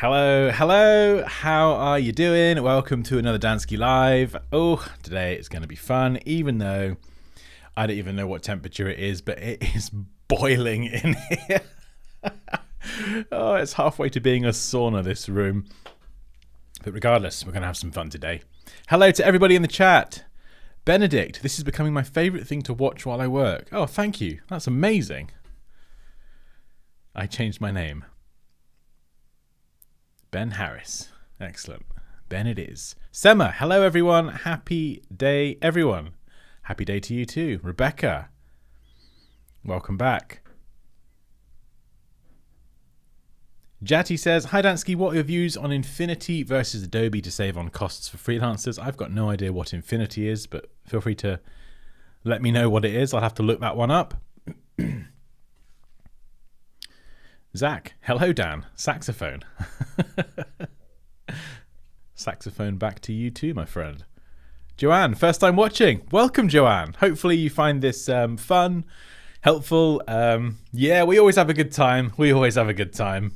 Hello, hello, how are you doing? Welcome to another Dansky Live. Oh, today it's going to be fun, even though I don't even know what temperature it is, but it is boiling in here. Oh, it's halfway to being a sauna, this room. But regardless, we're going to have some fun today. Hello to everybody in the chat. Benedict, this is becoming my favourite thing to watch while I work. Oh, thank you. That's amazing. I changed my name. Ben Harris. Excellent. Ben it is. Sema, hello everyone. Happy day, everyone. Happy day to you too. Rebecca, welcome back. Jati says, hi Dansky, what are your views on Infinity versus Adobe to save on costs for freelancers? I've got no idea what Infinity is, but feel free to let me know what it is. I'll have to look that one up. Zach, hello Dan, saxophone. Saxophone back to you too, my friend. Joanne, first time watching. Welcome, Joanne. Hopefully you find this fun, helpful. Yeah, we always have a good time. We always have a good time.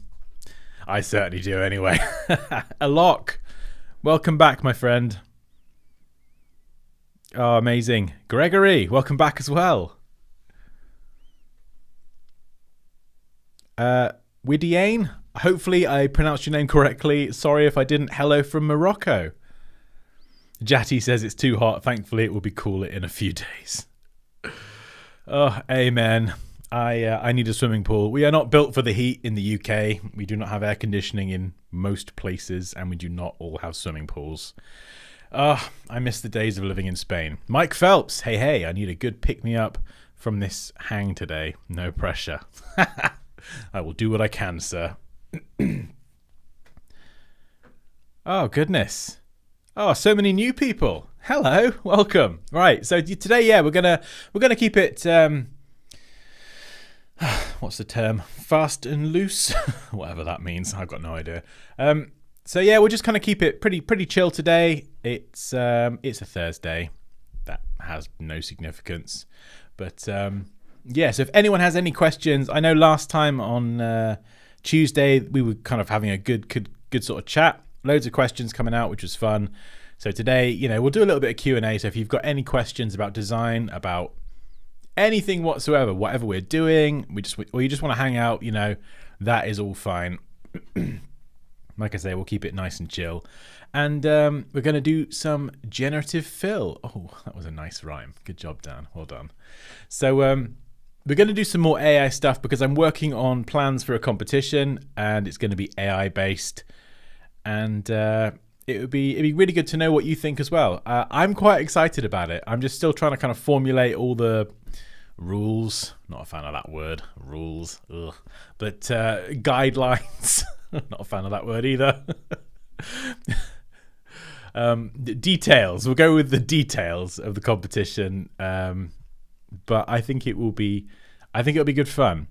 I certainly do anyway. Alok, welcome back, my friend. Oh, amazing. Gregory, welcome back as well. Widiane, hopefully I pronounced your name correctly. Sorry if I didn't. Hello from Morocco. Jati says it's too hot. Thankfully it will be cooler in a few days. Oh, amen. I need a swimming pool. We are not built for the heat in the UK. We do not have air conditioning in most places, and we do not all have swimming pools. I miss the days of living in Spain. Mike Phelps, hey, I need a good pick-me-up from this hang today. No pressure. I will do what I can, sir. Oh, goodness. Oh, so many new people. Hello, welcome. Right, so today, yeah, we're gonna keep it. What's the term? Fast and loose, whatever that means. I've got no idea. So yeah, we'll just kind of keep it pretty chill today. It's a Thursday. That has no significance, but yeah. So if anyone has any questions, I know last time on Tuesday we were kind of having a good sort of chat. Loads of questions coming out, which was fun. So today, you know, we'll do a little bit of Q&A. So if you've got any questions about design, about anything whatsoever, whatever we're doing, or you just want to hang out, you know, that is all fine. Like I say, we'll keep it nice and chill. And we're going to do some generative fill. Oh, that was a nice rhyme. Good job, Dan. Well done. So we're going to do some more AI stuff because I'm working on plans for a competition and it's going to be AI based. And it'd be really good to know what you think as well. I'm quite excited about it. I'm just still trying to kind of formulate all the rules. Not a fan of that word, rules. Ugh. But guidelines. Not a fan of that word either. Details. We'll go with the details of the competition. But I think it'll be good fun.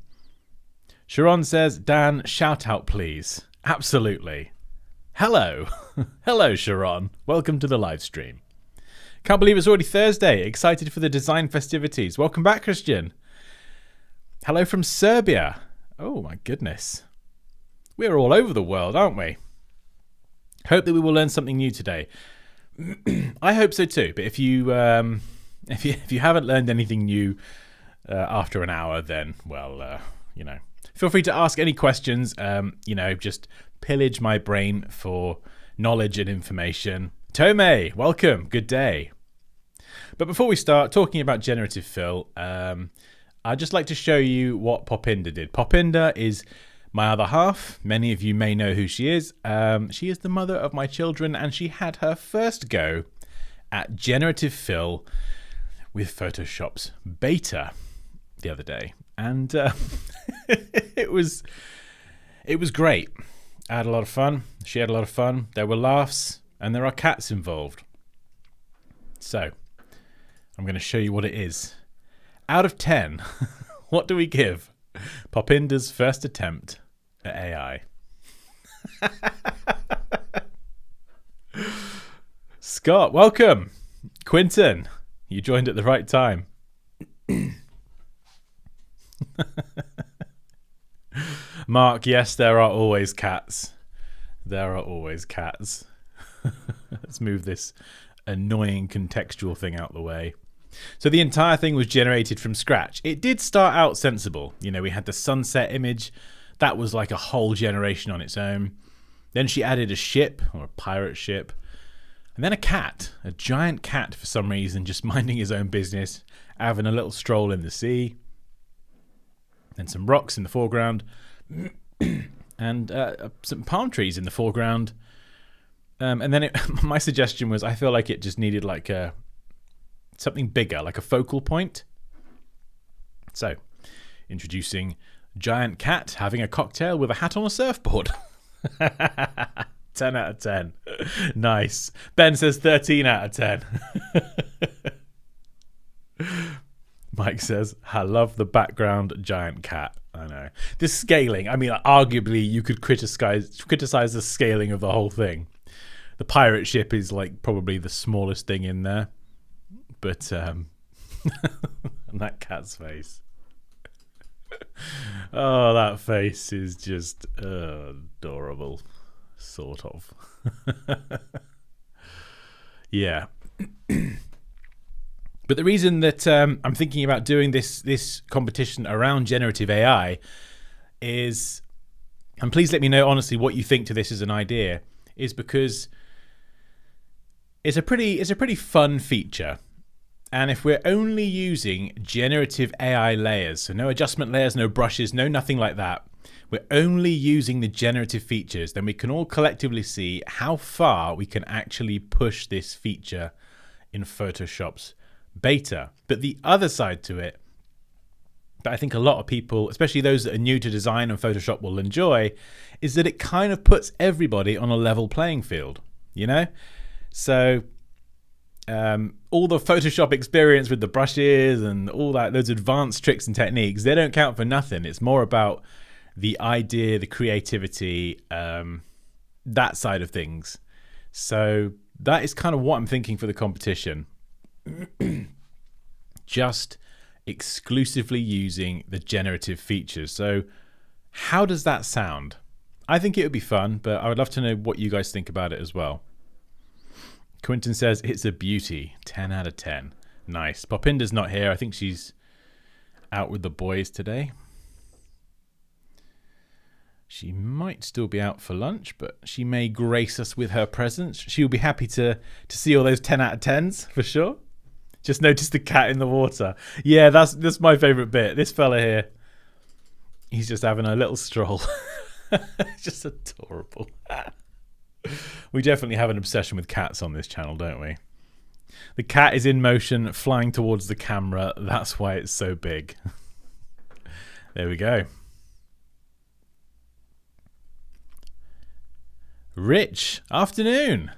Sharon says, Dan, shout out please. Absolutely. Hello. Hello, Sharon. Welcome to the live stream. Can't believe it's already Thursday. Excited for the design festivities. Welcome back, Christian. Hello from Serbia. Oh, my goodness. We're all over the world, aren't we? Hope that we will learn something new today. I hope so too. But if you haven't learned anything new after an hour, then, well, you know, feel free to ask any questions. You know, just pillage my brain for knowledge and information. Tome, welcome. Good day. But before we start talking about generative fill, I'd just like to show you what Popinda did. Popinda is my other half. Many of you may know who she is. She is the mother of my children, and she had her first go at generative fill with Photoshop's beta the other day, and it was great. I had a lot of fun. She had a lot of fun. There were laughs, and there are cats involved. So I'm going to show you what it is. Out of 10, what do we give Popinda's first attempt at AI? Scott, welcome. Quinton, you joined at the right time. Mark, yes, there are always cats. There are always cats. Let's move this annoying contextual thing out the way. So the entire thing was generated from scratch. It did start out sensible. You know, we had the sunset image. That was like a whole generation on its own. Then she added a ship, or a pirate ship. And then a cat, a giant cat for some reason, just minding his own business, having a little stroll in the sea. Then some rocks in the foreground. And some palm trees in the foreground. And then my suggestion was, I feel like it just needed like something bigger, like a focal point. So, introducing giant cat having a cocktail with a hat on a surfboard. 10 out of 10. Nice. Ben says 13 out of 10. Mike says, I love the background giant cat. I know. This scaling, I mean, arguably you could criticize the scaling of the whole thing. The pirate ship is like probably the smallest thing in there. But and that cat's face. Oh, that face is just adorable. Sort of. Yeah. But the reason that I'm thinking about doing this competition around generative AI is, and please let me know honestly what you think to this as an idea, is because it's a pretty fun feature. And if we're only using generative AI layers, so no adjustment layers, no brushes, no nothing like that, we're only using the generative features, then we can all collectively see how far we can actually push this feature in Photoshop's beta. But the other side to it that I think a lot of people, especially those that are new to design and Photoshop, will enjoy, is that it kind of puts everybody on a level playing field, you know? So all the Photoshop experience with the brushes and all that, those advanced tricks and techniques, they don't count for nothing. It's more about the idea, the creativity, that side of things. So that is kind of what I'm thinking for the competition. Just exclusively using the generative features. So how does that sound? I think it would be fun, but I would love to know what you guys think about it as well. Quentin says it's a beauty. 10 out of 10. Nice. Popinda's not here. I think she's out with the boys today. She might still be out for lunch, but she may grace us with her presence. She'll be happy to see all those 10 out of 10s for sure. Just notice the cat in the water. Yeah, that's my favourite bit. This fella here, he's just having a little stroll. It's just adorable. We definitely have an obsession with cats on this channel, don't we? The cat is in motion, flying towards the camera. That's why it's so big. There we go. Rich, afternoon.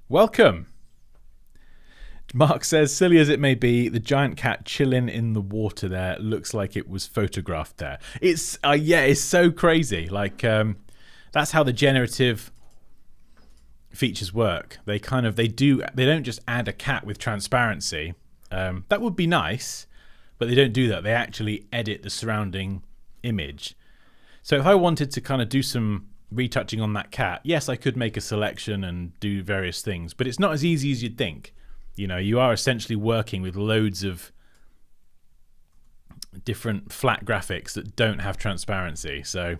Welcome. Mark says, silly as it may be, the giant cat chilling in the water there looks like it was photographed there. It's yeah, it's so crazy. Like that's how the generative features work. They don't just add a cat with transparency. That would be nice, but they don't do that. They actually edit the surrounding image. So if I wanted to kind of do some retouching on that cat, yes, I could make a selection and do various things, but it's not as easy as you'd think. You know, you are essentially working with loads of different flat graphics that don't have transparency. So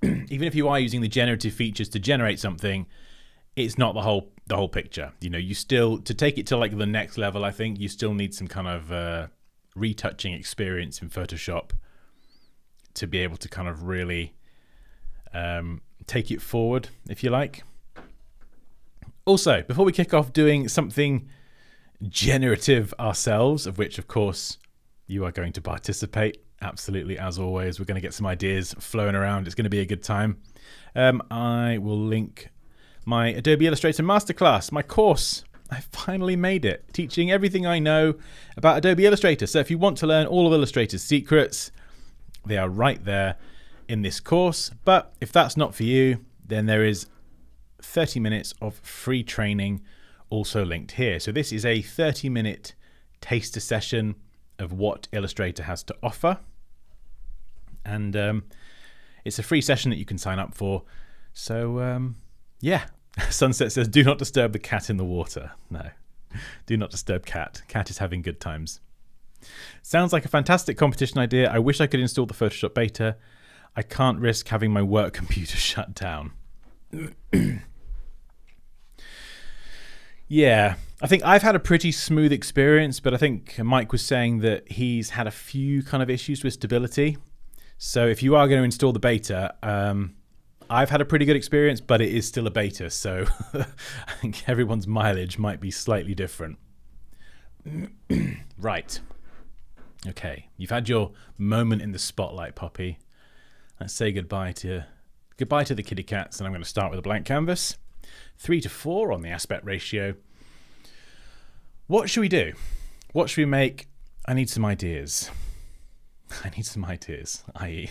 even if you are using the generative features to generate something, it's not the whole picture. You know, you still, to take it to like the next level, I think you still need some kind of retouching experience in Photoshop to be able to kind of really take it forward, if you like. Also, before we kick off doing something generative ourselves, of which, of course, you are going to participate, absolutely, as always, we're going to get some ideas flowing around. It's going to be a good time. I will link my Adobe Illustrator Masterclass, my course. I finally made it, teaching everything I know about Adobe Illustrator. So if you want to learn all of Illustrator's secrets, they are right there in this course. But if that's not for you, then there is 30 minutes of free training also linked here. So this is a 30-minute taster session of what Illustrator has to offer. And it's a free session that you can sign up for. So, yeah. Sunset says, do not disturb the cat in the water. No, do not disturb cat. Cat is having good times. Sounds like a fantastic competition idea. I wish I could install the Photoshop beta. I can't risk having my work computer shut down. Yeah, I think I've had a pretty smooth experience, but I think Mike was saying that he's had a few kind of issues with stability. So if you are going to install the beta, I've had a pretty good experience, but it is still a beta. So I think everyone's mileage might be slightly different. Right. Okay, you've had your moment in the spotlight, Poppy. Let's say goodbye to the kitty cats, and I'm going to start with a blank canvas. 3:4 on the aspect ratio. What should we do? What should we make? I need some ideas. I.e.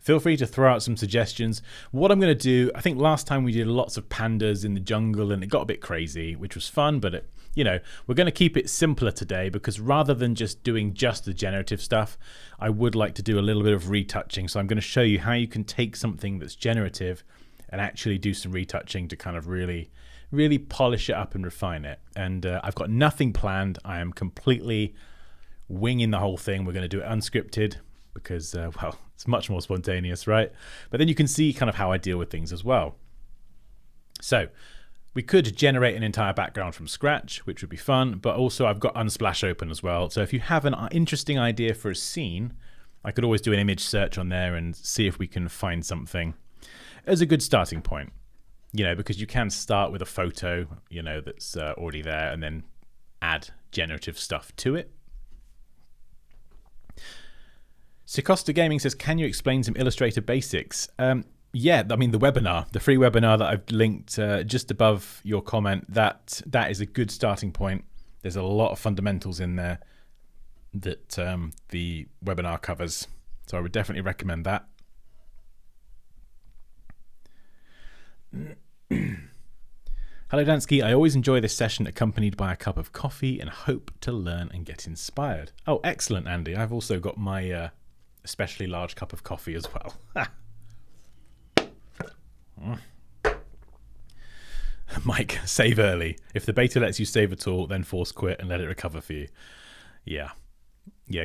Feel free to throw out some suggestions. What I'm going to do, I think last time we did lots of pandas in the jungle and it got a bit crazy, which was fun, but we're going to keep it simpler today because rather than just doing just the generative stuff, I would like to do a little bit of retouching. So I'm going to show you how you can take something that's generative and actually do some retouching to kind of really, really polish it up and refine it. And I've got nothing planned. I am completely winging the whole thing. We're going to do it unscripted because, it's much more spontaneous, right? But then you can see kind of how I deal with things as well. So we could generate an entire background from scratch, which would be fun, but also I've got Unsplash open as well. So if you have an interesting idea for a scene, I could always do an image search on there and see if we can find something as a good starting point, because you can start with a photo, that's already there and then add generative stuff to it. Sicosta Gaming says, can you explain some Illustrator basics? Yeah, I mean, the free webinar that I've linked just above your comment, that is a good starting point. There's a lot of fundamentals in there that the webinar covers. So I would definitely recommend that. Hello, Dansky. I always enjoy this session accompanied by a cup of coffee and hope to learn and get inspired. Oh, excellent, Andy. I've also got my especially large cup of coffee as well. Mike, save early. If the beta lets you save at all, then force quit and let it recover for you. Yeah,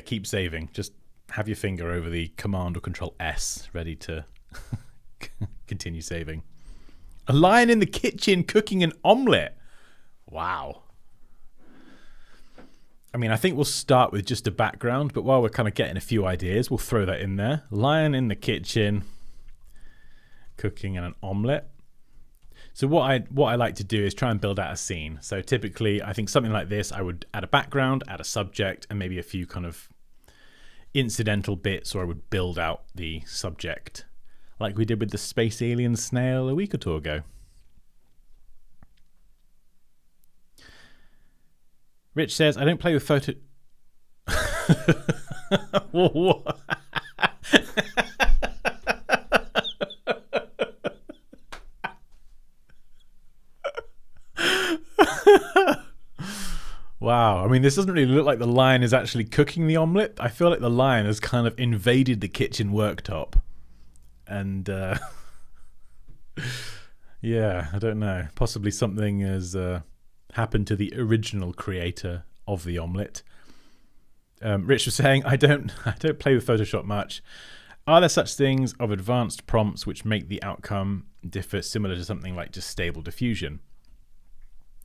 keep saving. Just have your finger over the Command or Control S ready to continue saving. A lion in the kitchen cooking an omelette. Wow. I mean, I think we'll start with just a background, but while we're kind of getting a few ideas, we'll throw that in there. Lion in the kitchen cooking an omelette. So what I like to do is try and build out a scene. So typically, I think something like this, I would add a background, add a subject, and maybe a few kind of incidental bits, or I would build out the subject like we did with the space alien snail a week or two ago. Rich says, I don't play with photo... Wow, I mean, this doesn't really look like the lion is actually cooking the omelette. I feel like the lion has kind of invaded the kitchen worktop. And, yeah, I don't know. Possibly something has happened to the original creator of the omelette. Rich was saying, I don't play with Photoshop much. Are there such things of advanced prompts which make the outcome differ similar to something like just Stable Diffusion?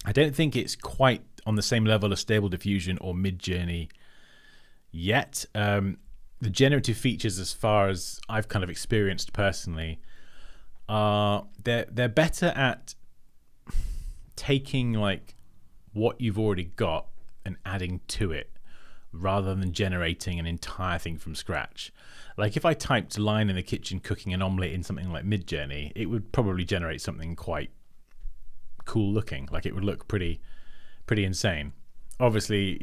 I don't think it's quite on the same level as Stable Diffusion or Midjourney yet. The generative features, as far as I've kind of experienced personally, they're better at taking like what you've already got and adding to it rather than generating an entire thing from scratch. Like if I typed lion in the kitchen cooking an omelette in something like Midjourney, it would probably generate something quite cool looking. Like it would look pretty insane. Obviously,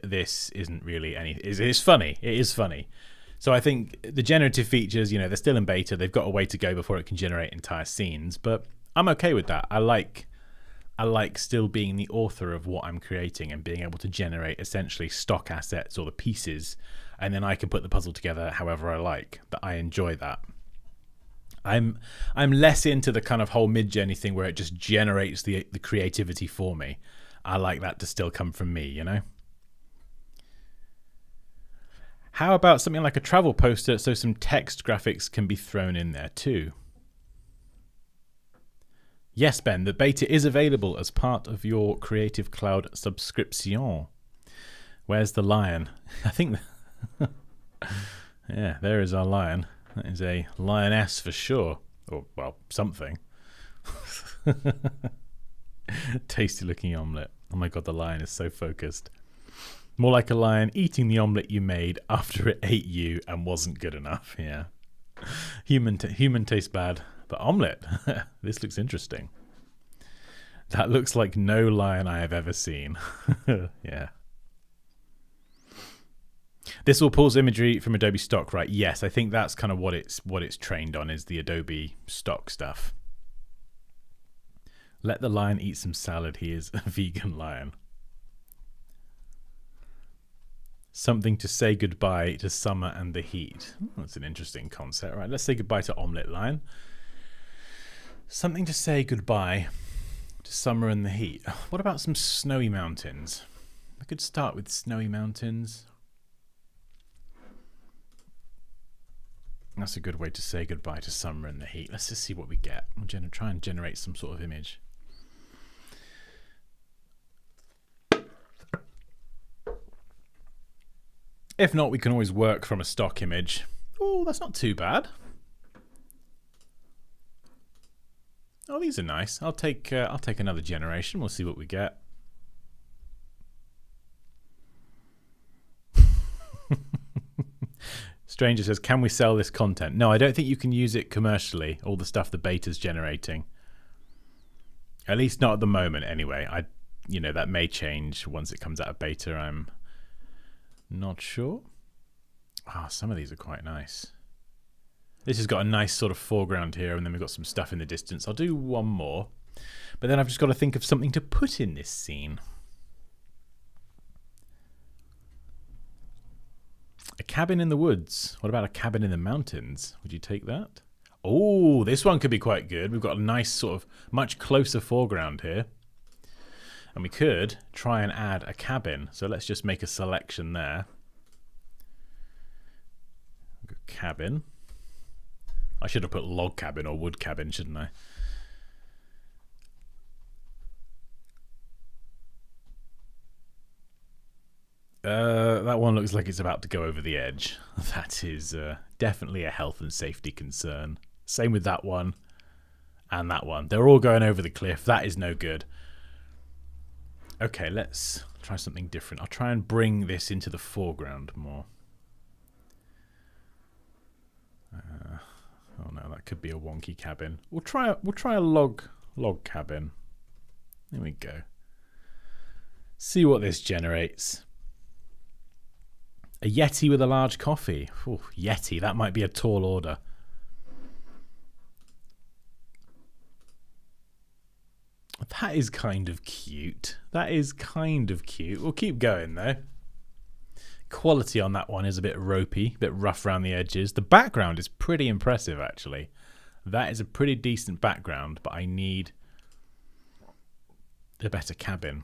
this isn't really any. It's funny. It is funny. So I think the generative features, they're still in beta. They've got a way to go before it can generate entire scenes. But I'm okay with that. I like still being the author of what I'm creating and being able to generate essentially stock assets or the pieces, and then I can put the puzzle together however I like. But I enjoy that. I'm less into the kind of whole Midjourney thing where it just generates the creativity for me. I like that to still come from me, you know? How about something like a travel poster so some text graphics can be thrown in there too? Yes, Ben, the beta is available as part of your Creative Cloud subscription. Where's the lion? I think... yeah, there is our lion. That is a lioness for sure. Or, well, something. Tasty looking omelette. Oh my god, the lion is so focused. More like a lion eating the omelette you made after it ate you and wasn't good enough. Yeah. Human tastes bad, but omelette. This looks interesting. That looks like no lion I have ever seen. Yeah. This will pulls imagery from Adobe stock, right? Yes, I think that's kind of what it's trained on, is the Adobe stock stuff. Let the lion eat some salad. He is a vegan lion. Something to say goodbye to summer and the heat. That's an interesting concept. Right, let's say goodbye to omelette lion. Something to say goodbye to summer and the heat. What about some snowy mountains? I could start with snowy mountains. That's a good way to say goodbye to summer and the heat. Let's just see what we get. We'll try and generate some sort of image. If not, we can always work from a stock image. Oh, that's not too bad. Oh, these are nice. I'll take another generation. We'll see what we get. Stranger says, can we sell this content? No, I don't think you can use it commercially, all the stuff the beta's generating. At least not at the moment, anyway. That may change once it comes out of beta. I'm not sure. Some of these are quite nice. This has got a nice sort of foreground here, and then we've got some stuff in the distance. I'll do one more, but then I've just got to think of something to put in this scene. A cabin in the woods. What about a cabin in the mountains? Would you take that? Oh, this one could be quite good. We've got a nice sort of much closer foreground here. And we could try and add a cabin. So let's just make a selection there. Cabin. I should have put log cabin or wood cabin, shouldn't I? That one looks like it's about to go over the edge. That is definitely a health and safety concern. Same with that one and that one. They're all going over the cliff. That is no good. Okay, let's try something different. I'll try and bring this into the foreground more. Oh no, that could be a wonky cabin. We'll try a log cabin. There we go. See what this generates. A Yeti with a large coffee. Ooh, Yeti, that might be a tall order. That is kind of cute. That is kind of cute. We'll keep going though. Quality on that one is a bit ropey, a bit rough around the edges. The background is pretty impressive actually. That is a pretty decent background, but I need a better cabin.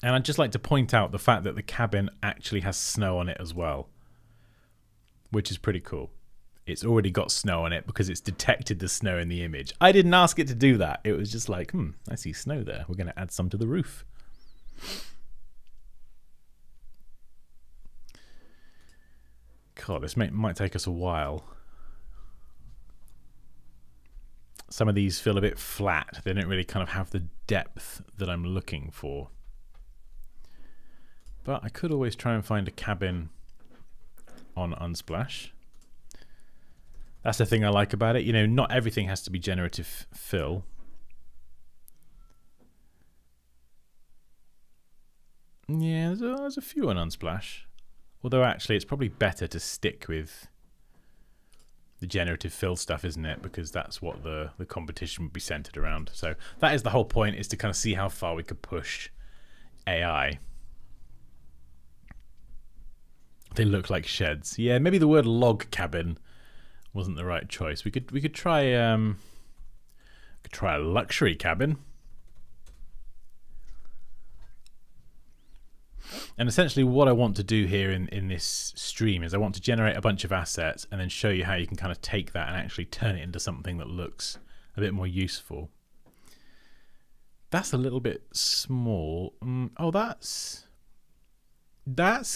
And I'd just like to point out the fact that the cabin actually has snow on it as well, which is pretty cool. It's already got snow on it because it's detected the snow in the image. I didn't ask it to do that. It was just like, I see snow there. We're going to add some to the roof. God, this might take us a while. Some of these feel a bit flat. They don't really kind of have the depth that I'm looking for. But I could always try and find a cabin on Unsplash. That's the thing I like about it. Not everything has to be generative fill. Yeah, there's a few on Unsplash. Although actually it's probably better to stick with the generative fill stuff, isn't it? Because that's what the competition would be centered around. So that is the whole point, is to kind of see how far we could push AI. They look like sheds. Yeah, maybe the word log cabin wasn't the right choice. We could try a luxury cabin. And essentially what I want to do here in this stream is I want to generate a bunch of assets and then show you how you can kind of take that and actually turn it into something that looks a bit more useful. That's a little bit small. Oh, that's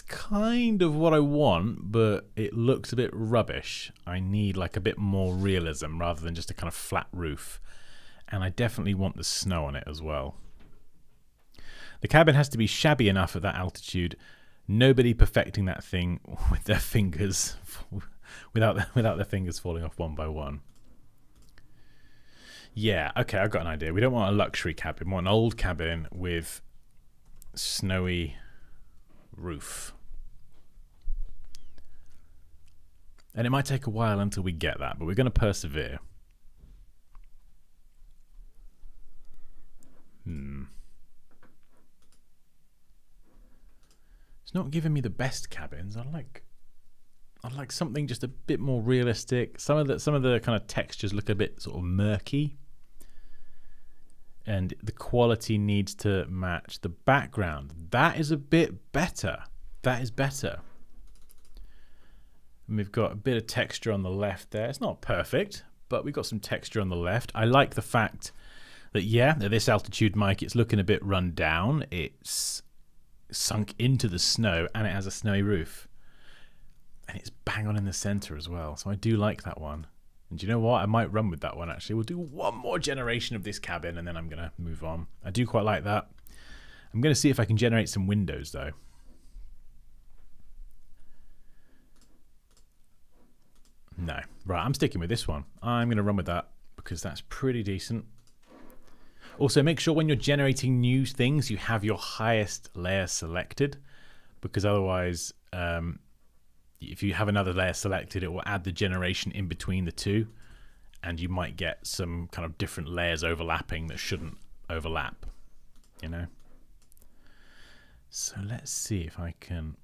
kind of what I want, but it looks a bit rubbish. I need like a bit more realism rather than just a kind of flat roof. And I definitely want the snow on it as well. The cabin has to be shabby enough at that altitude. Nobody perfecting that thing with their fingers, without their fingers falling off one by one. Yeah, okay, I've got an idea. We don't want a luxury cabin. We want an old cabin with snowy roof. And it might take a while until we get that, but we're going to persevere. It's not giving me the best cabins. I'd like something just a bit more realistic. Some of the kind of textures look a bit sort of murky. And the quality needs to match the background. That is a bit better. That is better. And we've got a bit of texture on the left there. It's not perfect, but we've got some texture on the left. I like the fact that, yeah, at this altitude, Mike, it's looking a bit run down. It's sunk into the snow and it has a snowy roof. And it's bang on in the center as well. So I do like that one. And do you know what? I might run with that one, actually. We'll do one more generation of this cabin, and then I'm going to move on. I do quite like that. I'm going to see if I can generate some windows, though. No. Right, I'm sticking with this one. I'm going to run with that, because that's pretty decent. Also, make sure when you're generating new things, you have your highest layer selected, because otherwise... if you have another layer selected, it will add the generation in between the two, and you might get some kind of different layers overlapping that shouldn't overlap, you know? So let's see if I can...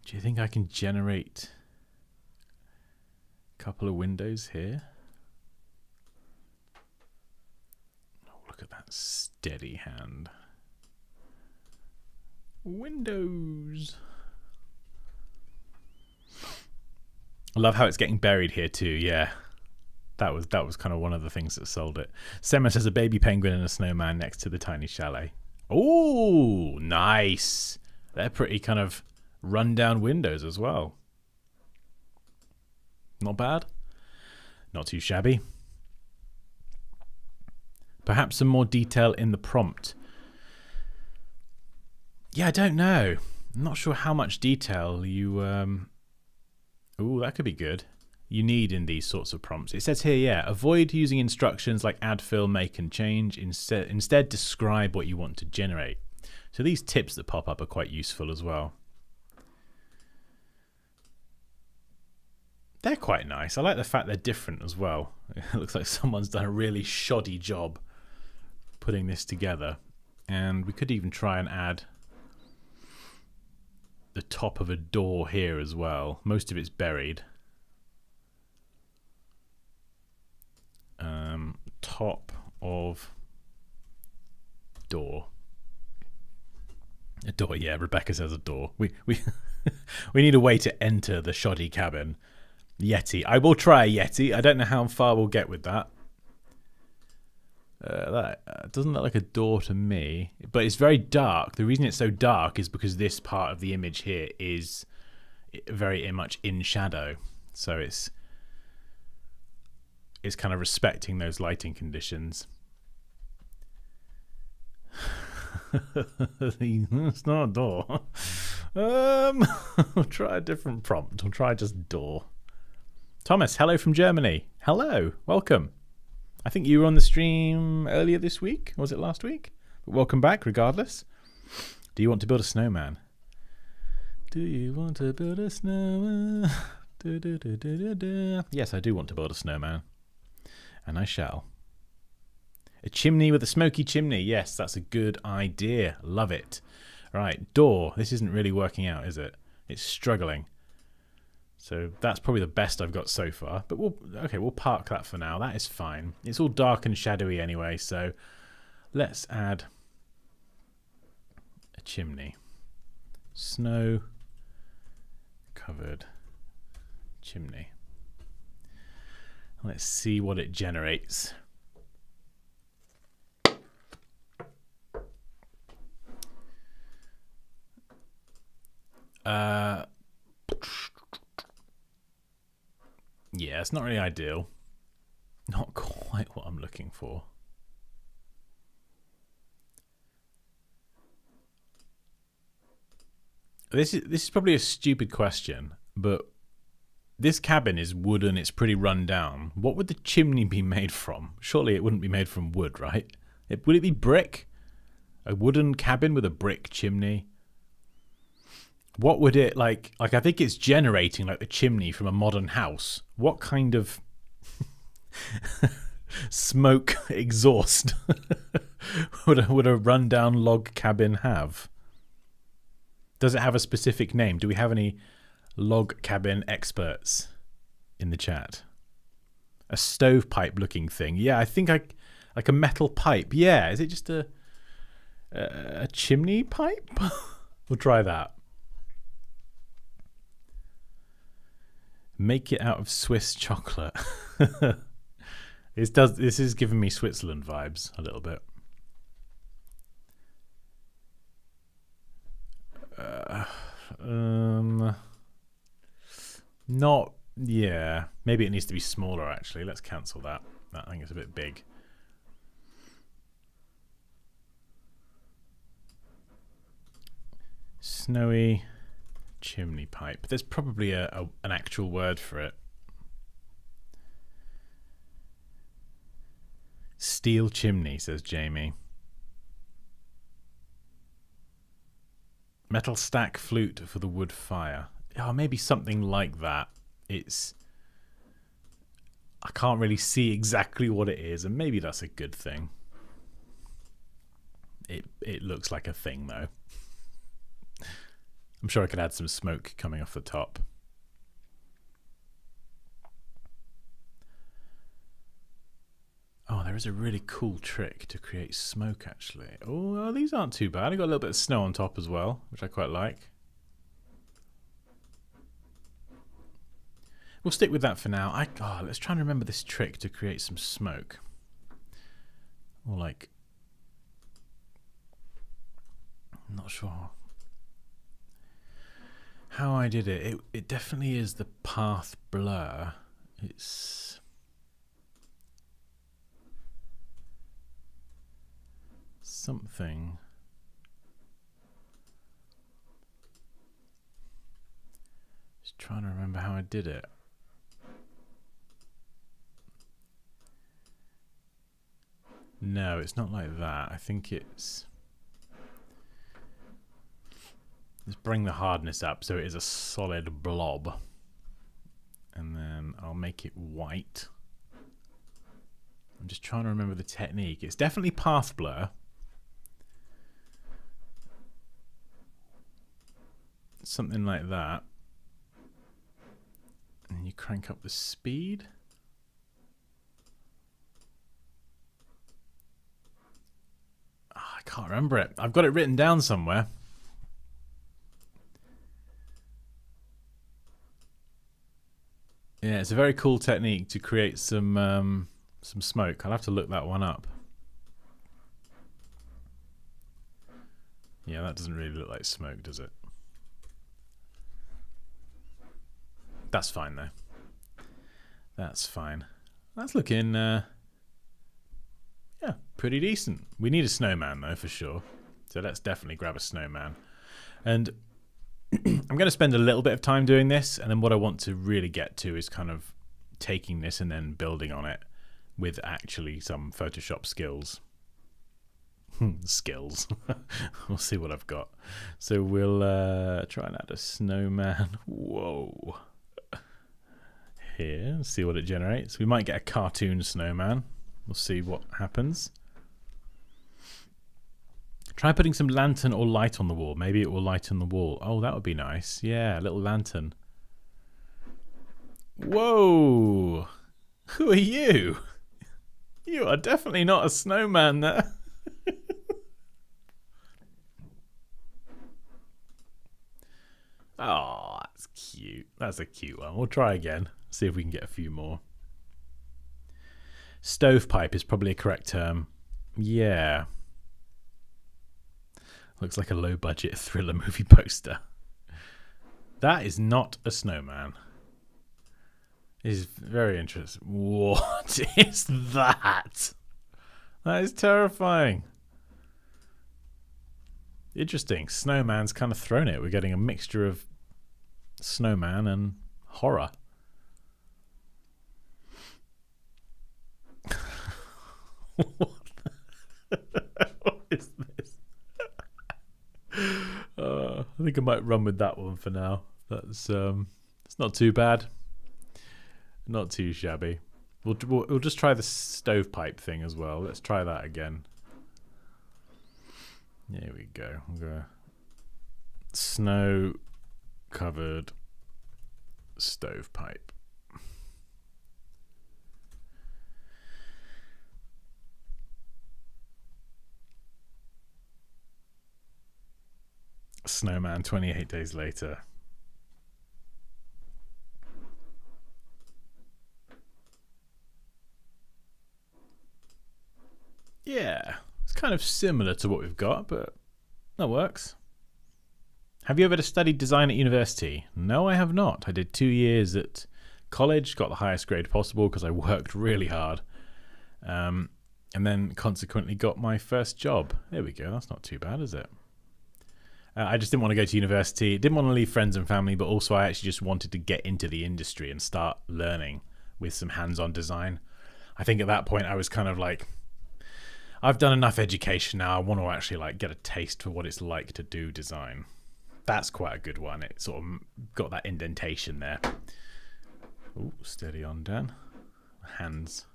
Do you think I can generate a couple of windows here? Oh, look at that steady hand. Windows... I love how it's getting buried here too. Yeah, that was kind of one of the things that sold it. Sema says a baby penguin and a snowman next to the tiny chalet. Oh, nice. They're pretty kind of run-down windows as well. Not bad. Not too shabby. Perhaps some more detail in the prompt. Yeah, I don't know. I'm not sure how much detail you... Ooh, that could be good. You need in these sorts of prompts. It says here, yeah, avoid using instructions like add, fill, make, and change. Instead, describe what you want to generate. So these tips that pop up are quite useful as well. They're quite nice. I like the fact they're different as well. It looks like someone's done a really shoddy job putting this together. And we could even try and add the top of a door here as well. Most of it's buried. Top of door. A door, yeah, Rebecca says a door. We we need a way to enter the shoddy cabin. Yeti. I will try a Yeti. I don't know how far we'll get with that. That doesn't look like a door to me, but it's very dark. The reason it's so dark is because this part of the image here is very much in shadow, so it's kind of respecting those lighting conditions. It's not a door. I'll try a different prompt. I'll try just door. Thomas, hello from Germany. Hello, welcome. I think you were on the stream earlier this week. Or was it last week? But welcome back, regardless. Do you want to build a snowman? Do you want to build a snowman? Yes, I do want to build a snowman. And I shall. A chimney with a smoky chimney. Yes, that's a good idea. Love it. All right, door. This isn't really working out, is it? It's struggling. So that's probably the best I've got so far. But we'll park that for now. That is fine. It's all dark and shadowy anyway, so let's add a chimney. Snow covered chimney. Let's see what it generates. Yeah, it's not really ideal. Not quite what I'm looking for. This is probably a stupid question, but this cabin is wooden, it's pretty run down. What would the chimney be made from? Surely it wouldn't be made from wood, right? Would it be brick? A wooden cabin with a brick chimney? What would it like I think it's generating like the chimney from a modern house. What kind of smoke exhaust would a rundown log cabin have? Does it have a specific name? Do we have any log cabin experts in the chat? A stovepipe looking thing. Yeah, I think like a metal pipe. Yeah, is it just a chimney pipe? We'll try that. Make it out of Swiss chocolate. This is giving me Switzerland vibes a little bit. Not, yeah. Maybe it needs to be smaller actually. Let's cancel that. I think it's a bit big. Snowy chimney pipe. There's probably an actual word for it. Steel chimney, says Jamie. Metal stack flute for the wood fire. Oh, maybe something like that. I can't really see exactly what it is, and maybe that's a good thing. It looks like a thing though. I'm sure I could add some smoke coming off the top. Oh, there is a really cool trick to create smoke, actually. Oh, well, these aren't too bad. I got a little bit of snow on top as well, which I quite like. We'll stick with that for now. Let's try and remember this trick to create some smoke. Or like... I'm not sure how I did it. It definitely is the path blur. It's something. Just trying to remember how I did it. No, it's not like that. I think it's... Let's bring the hardness up so it is a solid blob. And then I'll make it white. I'm just trying to remember the technique. It's definitely path blur. Something like that. And you crank up the speed. Oh, I can't remember it. I've got it written down somewhere. Yeah, it's a very cool technique to create some smoke. I'll have to look that one up. Yeah, that doesn't really look like smoke, does it? That's fine, though. That's fine. That's looking, yeah, pretty decent. We need a snowman, though, for sure. So let's definitely grab a snowman. And I'm going to spend a little bit of time doing this, and then what I want to really get to is kind of taking this and then building on it with actually some Photoshop skills. Skills. We'll see what I've got. So we'll try and add a snowman. Whoa. Here, see what it generates. We might get a cartoon snowman. We'll see what happens. Try putting some lantern or light on the wall. Maybe it will lighten the wall. Oh, that would be nice. Yeah, a little lantern. Whoa! Who are you? You are definitely not a snowman there. Oh, that's cute. That's a cute one. We'll try again. See if we can get a few more. Stovepipe is probably a correct term. Yeah. Looks like a low-budget thriller movie poster. That is not a snowman. It is very interesting. What is that? That is terrifying. Interesting. Snowman's kind of thrown it. We're getting a mixture of snowman and horror. What is this? I think I might run with that one for now. That's it's not too bad. Not too shabby. We'll just try the stovepipe thing as well. Let's try that again. Here we go. Snow covered stovepipe. Snowman 28 days later. Yeah, it's kind of similar to what we've got, but that works. Have you ever studied design at university? No, I have not. I did 2 years at college, got the highest grade possible because I worked really hard, and then consequently got my first job. There we go. That's not too bad, is it? I just didn't want to go to university. Didn't want to leave friends and family, but also I actually just wanted to get into the industry and start learning with some hands-on design. I think at that point I was kind of like, I've done enough education now. I want to actually like get a taste for what it's like to do design. That's quite a good one. It sort of got that indentation there. Oh, steady on, Dan.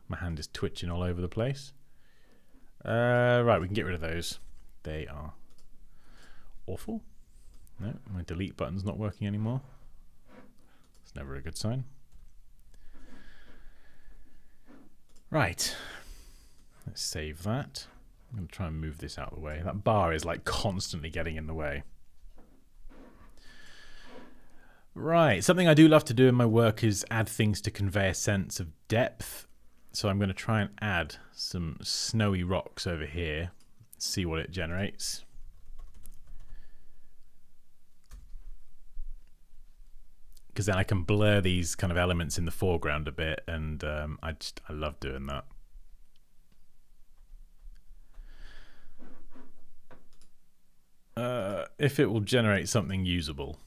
My hand is twitching all over the place. Right, we can get rid of those. They are awful. No, my delete button's not working anymore. It's never a good sign. Right. Let's save that. I'm going to try and move this out of the way. That bar is like constantly getting in the way. Right. Something I do love to do in my work is add things to convey a sense of depth. So I'm going to try and add some snowy rocks over here. See what it generates. Because then I can blur these kind of elements in the foreground a bit, and I love doing that. If it will generate something usable.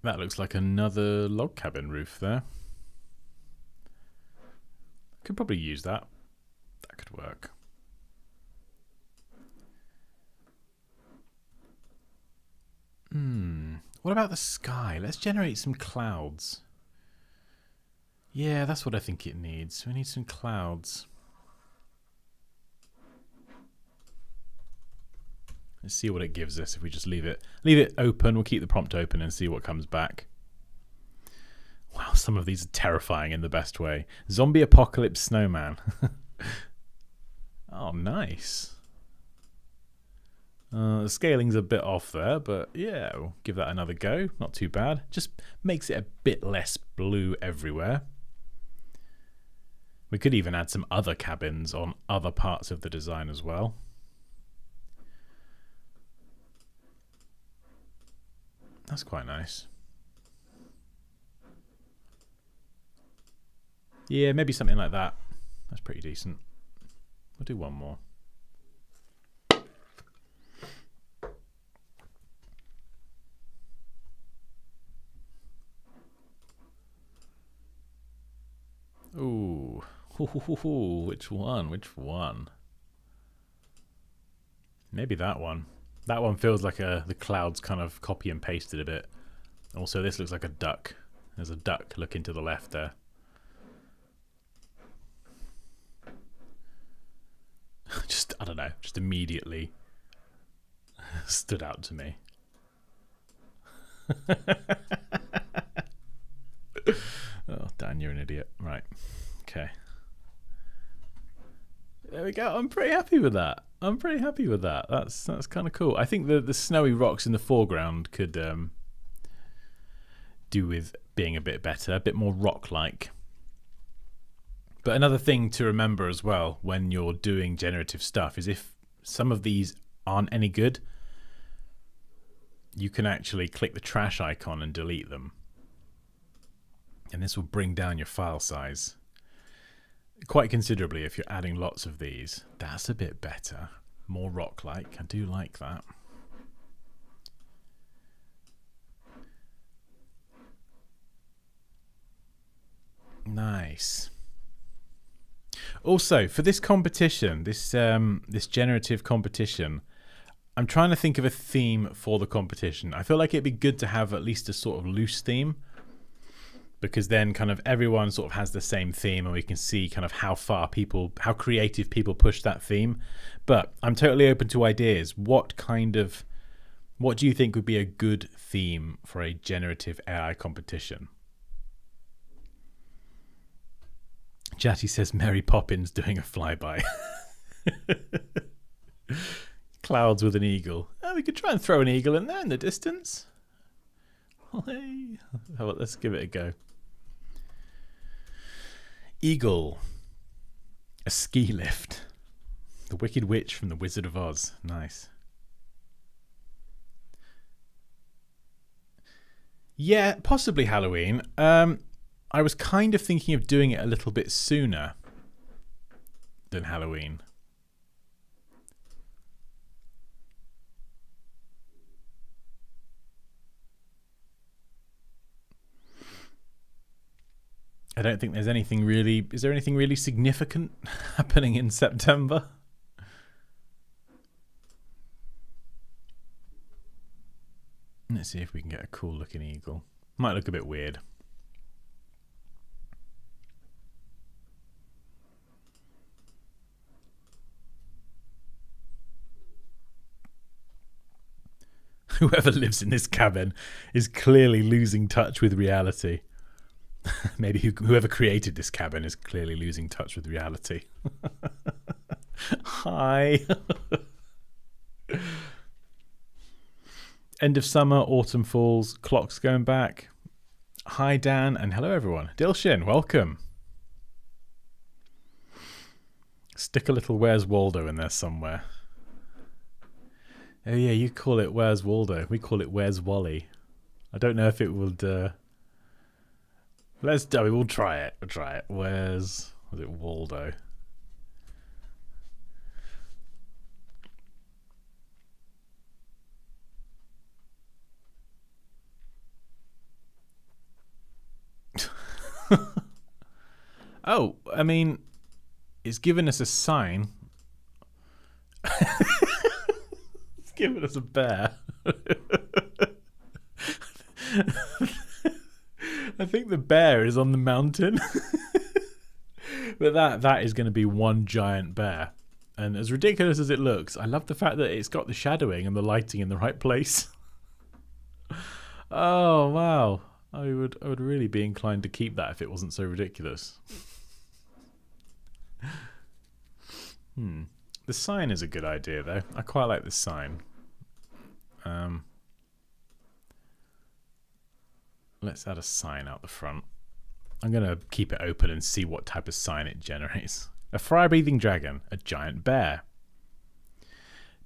That looks like another log cabin roof there. Could probably use that. That could work. What about the sky? Let's generate some clouds. Yeah, that's what I think it needs. We need some clouds. Let's see what it gives us if we just leave it open. We'll keep the prompt open and see what comes back. Wow, some of these are terrifying in the best way. Zombie apocalypse snowman. Oh, nice. The scaling's a bit off there, but yeah, we'll give that another go. Not too bad. Just makes it a bit less blue everywhere. We could even add some other cabins on other parts of the design as well. That's quite nice. Yeah, maybe something like that. That's pretty decent. We'll do one more. Ooh. Which one? Which one? Maybe that one. That one feels like the clouds kind of copy and pasted a bit. Also, this looks like a duck. There's a duck looking to the left there. I don't know, just immediately stood out to me. Oh, Dan, you're an idiot. Right. Okay. There we go. I'm pretty happy with that. That's kind of cool. I think the snowy rocks in the foreground could do with being a bit better, a bit more rock-like. But another thing to remember as well when you're doing generative stuff is if some of these aren't any good, you can actually click the trash icon and delete them. And this will bring down your file size quite considerably if you're adding lots of these. That's a bit better. More rock-like. I do like that. Nice. Also, for this competition, this generative competition, I'm trying to think of a theme for the competition. I feel like it'd be good to have at least a sort of loose theme, because then kind of everyone sort of has the same theme and we can see kind of how creative people push that theme. But I'm totally open to ideas. What do you think would be a good theme for a generative AI competition? Jatty says Mary Poppins doing a flyby. Clouds with an eagle. Oh, we could try and throw an eagle in there in the distance. Hey. How about, let's give it a go. Eagle. A ski lift. The Wicked Witch from The Wizard of Oz. Nice. Yeah, possibly Halloween. I was kind of thinking of doing it a little bit sooner than Halloween. I don't think there's anything really... Is there anything really significant happening in September? Let's see if we can get a cool looking eagle. Might look a bit weird. Whoever lives in this cabin is clearly losing touch with reality. Maybe whoever created this cabin is clearly losing touch with reality. Hi. End of summer, autumn falls, clocks going back. Hi, Dan, and hello, everyone. Dilshin, welcome. Stick a little Where's Waldo in there somewhere. Oh, yeah, you call it Where's Waldo. We call it Where's Wally. I don't know if it would... we'll try it. Was it Waldo? Oh, I mean, it's given us a sign. It's given us a bear. I think the bear is on the mountain. But that is going to be one giant bear. And as ridiculous as it looks, I love the fact that it's got the shadowing and the lighting in the right place. Oh, wow. I would really be inclined to keep that if it wasn't so ridiculous. The sign is a good idea, though. I quite like the sign. Let's add a sign out the front. I'm going to keep it open and see what type of sign it generates. A fire-breathing dragon. A giant bear.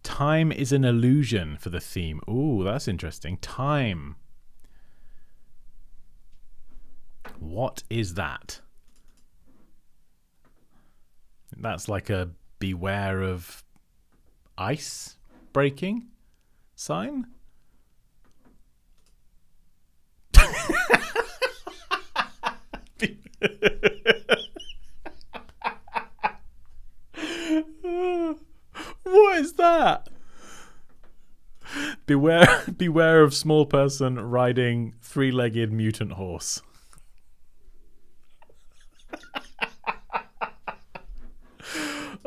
Time is an illusion for the theme. Ooh, that's interesting. Time. What is that? That's like a beware of ice breaking sign? What is that? Beware of small person riding three-legged mutant horse.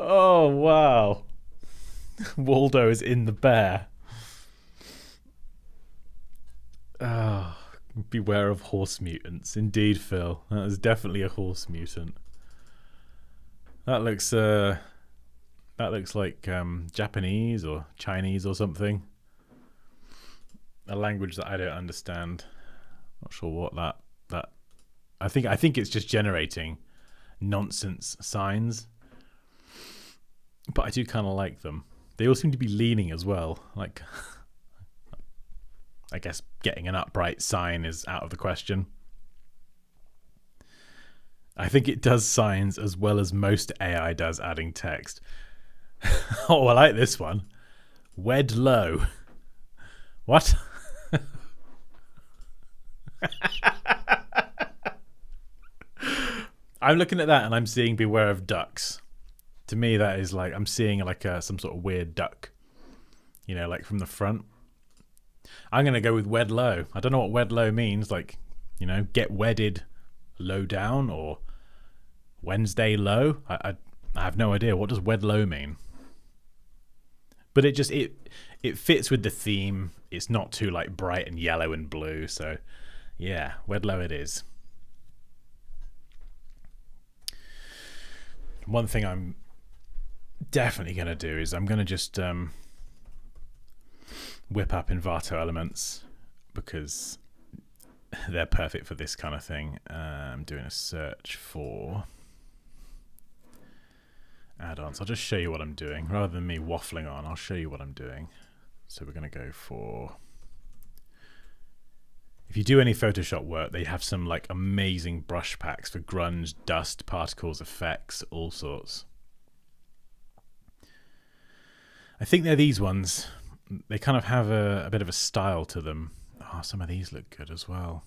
Oh, wow. Waldo is in the bear. Oh, beware of horse mutants. Indeed, Phil. That is definitely a horse mutant. That looks like Japanese or Chinese or something. A language that I don't understand. Not sure what that I think it's just generating nonsense signs. But I do kind of like them. They all seem to be leaning as well. Like, I guess getting an upright sign is out of the question. I think it does signs as well as most AI does adding text. Oh, I like this one. Wed low. What? I'm looking at that and I'm seeing beware of ducks. To me, that is like I'm seeing like some sort of weird duck, you know, like from the front. I'm gonna go with wed low. I don't know what wed low means. Like, you know, get wedded low down or Wednesday low. I have no idea. What does wed low mean? But it fits with the theme. It's not too like bright and yellow and blue. So yeah, wed low it is. One thing I'm definitely going to do is I'm going to just whip up Envato elements because they're perfect for this kind of thing. I'm doing a search for add-ons. I'll just show you what I'm doing. Rather than me waffling on, I'll show you what I'm doing. So we're going to go for... If you do any Photoshop work, they have some like amazing brush packs for grunge, dust, particles, effects, all sorts. I think they're these ones. They kind of have a bit of a style to them. Oh, some of these look good as well.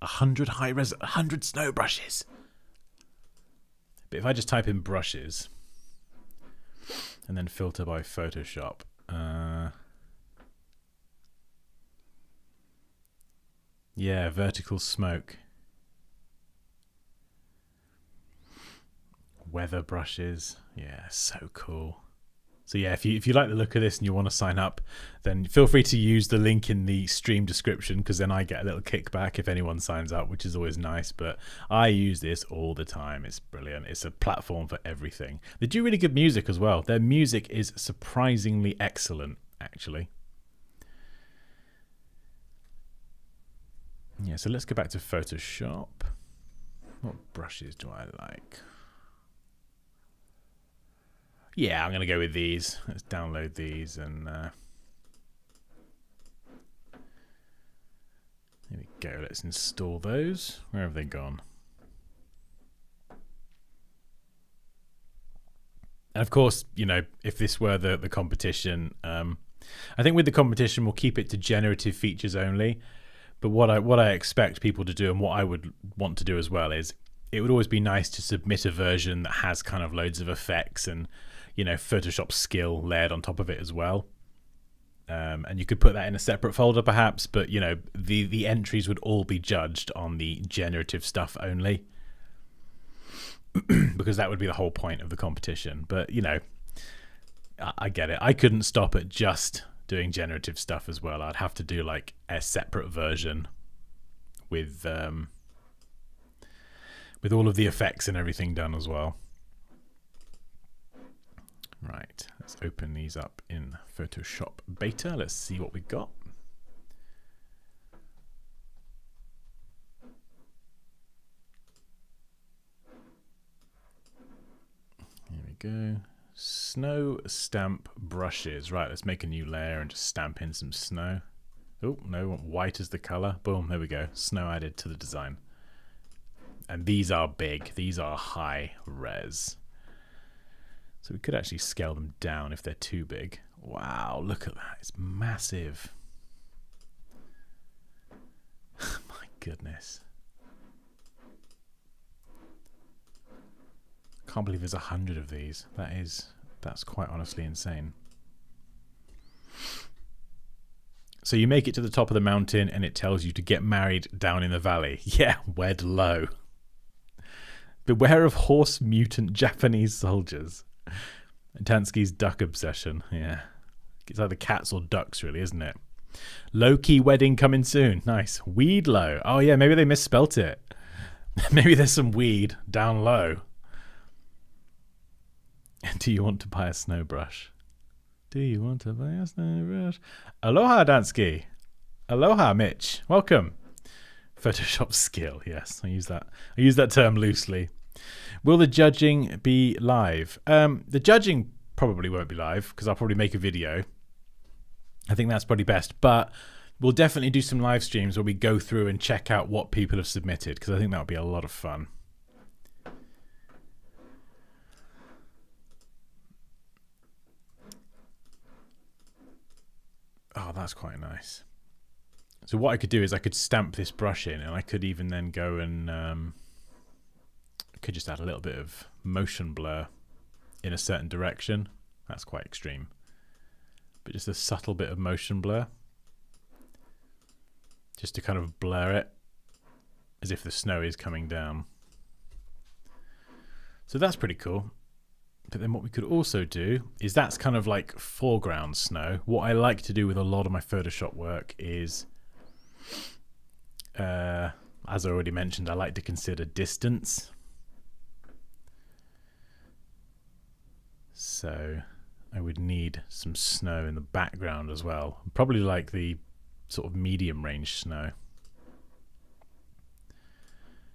100 snow brushes. But if I just type in brushes and then filter by Photoshop, yeah, vertical smoke. Weather brushes. Yeah, so cool. So yeah, if you like the look of this and you want to sign up, then feel free to use the link in the stream description because then I get a little kickback if anyone signs up, which is always nice. But I use this all the time. It's brilliant. It's a platform for everything. They do really good music as well. Their music is surprisingly excellent, actually. Yeah, so let's go back to Photoshop. What brushes do I like? Yeah, I'm going to go with these. Let's download these and here we go. Let's install those. Where have they gone? And of course, you know, if this were the competition, I think with the competition we'll keep it to generative features only. But what I expect people to do and what I would want to do as well is it would always be nice to submit a version that has kind of loads of effects and, you know, Photoshop skill layered on top of it as well. And you could put that in a separate folder perhaps, but, you know, the entries would all be judged on the generative stuff only because that would be the whole point of the competition. But, you know, I get it. I couldn't stop at just doing generative stuff as well. I'd have to do like a separate version with all of the effects and everything done as well. Right, let's open these up in Photoshop Beta. Let's see what we got. Here we go. Snow stamp brushes. Right, let's make a new layer and just stamp in some snow. Oh, no, white is the color. Boom, there we go. Snow added to the design. And these are big. These are high res. So we could actually scale them down if they're too big. Wow, look at that. It's massive. My goodness. Can't believe there's 100 of these. That's quite honestly insane. So you make it to the top of the mountain and it tells you to get married down in the valley. Yeah, wed low. Beware of horse mutant Japanese soldiers. Dansky's duck obsession. Yeah. It's either cats or ducks, really, isn't it? Low-key wedding coming soon. Nice. Weed low. Oh, yeah, maybe they misspelt it. Maybe there's some weed down low. Do you want to buy a snow brush? Do you want to buy a snow brush? Aloha, Dansky. Aloha, Mitch. Welcome. Photoshop skill. Yes, I use that term loosely. Will the judging be live? The judging probably won't be live because I'll probably make a video. I think that's probably best. But we'll definitely do some live streams where we go through and check out what people have submitted because I think that would be a lot of fun. Oh, that's quite nice. So what I could do is I could stamp this brush in and I could even then go and I could just add a little bit of motion blur in a certain direction. That's quite extreme. But just a subtle bit of motion blur. Just to kind of blur it as if the snow is coming down. So that's pretty cool. But then what we could also do is that's kind of like foreground snow. What I like to do with a lot of my Photoshop work is, as I already mentioned, I like to consider distance. So I would need some snow in the background as well. Probably like the sort of medium range snow.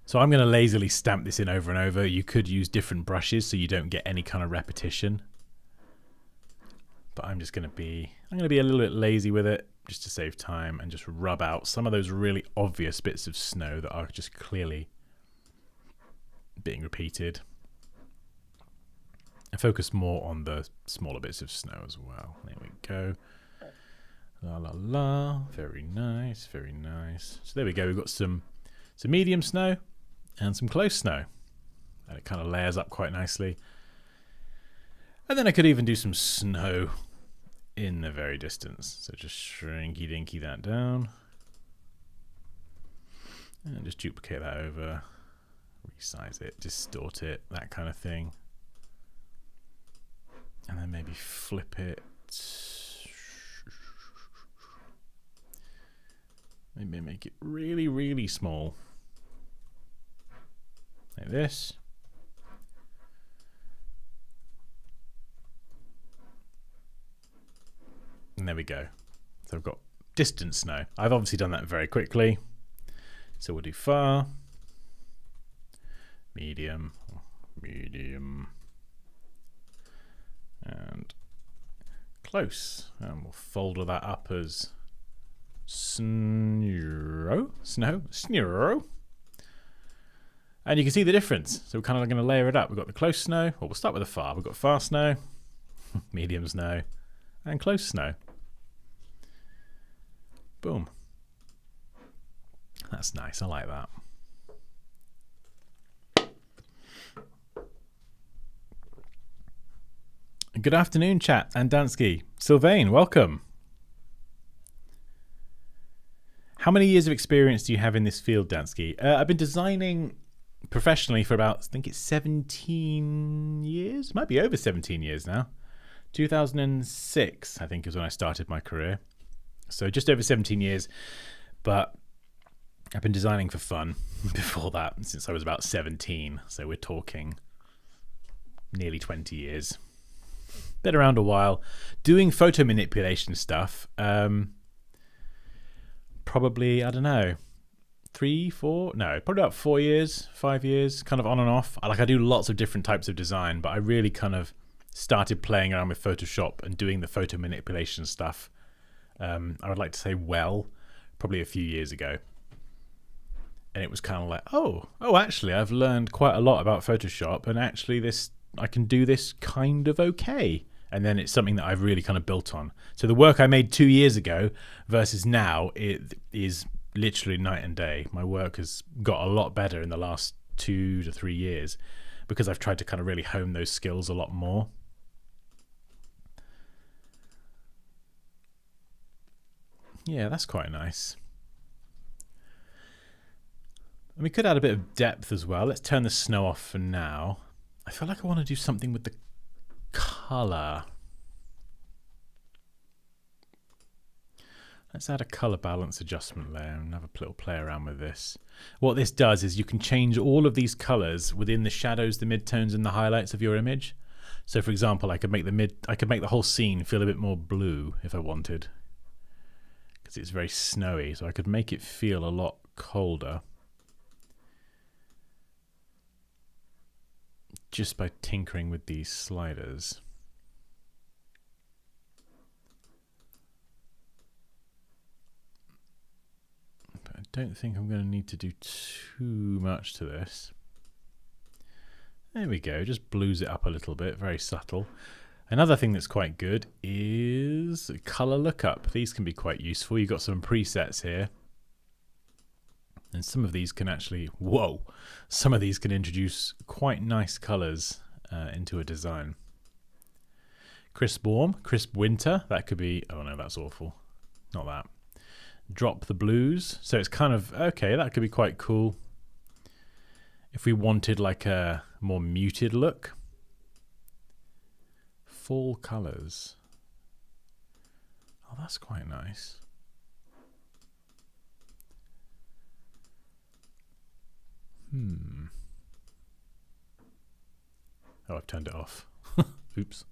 So I'm going to lazily stamp this in over and over. You could use different brushes so you don't get any kind of repetition. But I'm going to be a little bit lazy with it just to save time and just rub out some of those really obvious bits of snow that are just clearly being repeated. And focus more on the smaller bits of snow as well. There we go. La la la. Very nice, very nice. So there we go. We've got some medium snow and some close snow. And it kind of layers up quite nicely. And then I could even do some snow in the very distance. So just shrinky dinky that down. And just duplicate that over. Resize it, distort it, that kind of thing. And then maybe flip it. Maybe make it really, really small. Like this. And there we go. So I've got distant snow. I've obviously done that very quickly. So we'll do far, medium, medium, and close. And we'll folder that up as snow. And you can see the difference. So we're kind of going to layer it up. We've got the close snow. Well, we'll start with the far. We've got far snow, medium snow, and close snow. Boom. That's nice. I like that. Good afternoon, chat and Dansky. Sylvain, welcome. How many years of experience do you have in this field, Dansky? I've been designing professionally for about, I think it's 17 years. Might be over 17 years now. 2006, I think, is when I started my career. So just over 17 years. But I've been designing for fun before that, since I was about 17. So we're talking nearly 20 years. Been around a while. Doing photo manipulation stuff. Probably, I don't know, 3, 4, no, probably about 4 years, 5 years, kind of on and off. I do lots of different types of design, but I really kind of started playing around with Photoshop and doing the photo manipulation stuff. I would like to say, probably a few years ago. And it was kind of like, oh, actually, I've learned quite a lot about Photoshop, and actually I can do this kind of okay. And then it's something that I've really kind of built on. So the work I made 2 years ago versus now, it is literally night and day. My work has got a lot better in the last 2 to 3 years because I've tried to kind of really hone those skills a lot more. Yeah, that's quite nice. And we could add a bit of depth as well. Let's turn the snow off for now. I feel like I want to do something with the colour. Let's add a colour balance adjustment layer and have a little play around with this. What this does is you can change all of these colours within the shadows, the midtones, and the highlights of your image. So, for example, I could make the whole scene feel a bit more blue if I wanted, because it's very snowy. So I could make it feel a lot colder just by tinkering with these sliders. But I don't think I'm going to need to do too much to this. There we go, just blues it up a little bit, very subtle. Another thing that's quite good is color lookup. These can be quite useful. You've got some presets here. And some of these can actually, whoa, some of these can introduce quite nice colors into a design. Crisp warm, crisp winter, that could be, oh no, that's awful. Not that. Drop the blues. So it's kind of, okay, that could be quite cool. If we wanted like a more muted look. Fall colors. Oh, that's quite nice. Oh, I've turned it off. Oops.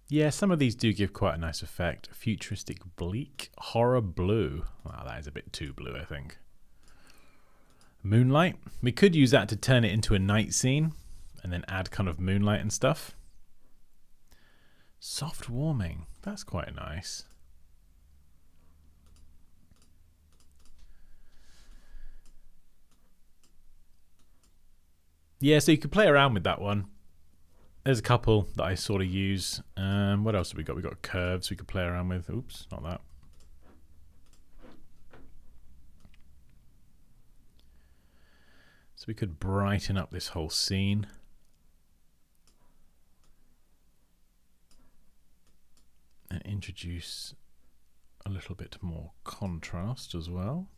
Yeah, some of these do give quite a nice effect. Futuristic bleak, horror blue. Wow, that is a bit too blue, I think. Moonlight. We could use that to turn it into a night scene and then add kind of moonlight and stuff. Soft warming. That's quite nice. Yeah, so you could play around with that one. There's a couple that I sort of use. What else have we got? We've got curves we could play around with. Oops, not that. So we could brighten up this whole scene. And introduce a little bit more contrast as well.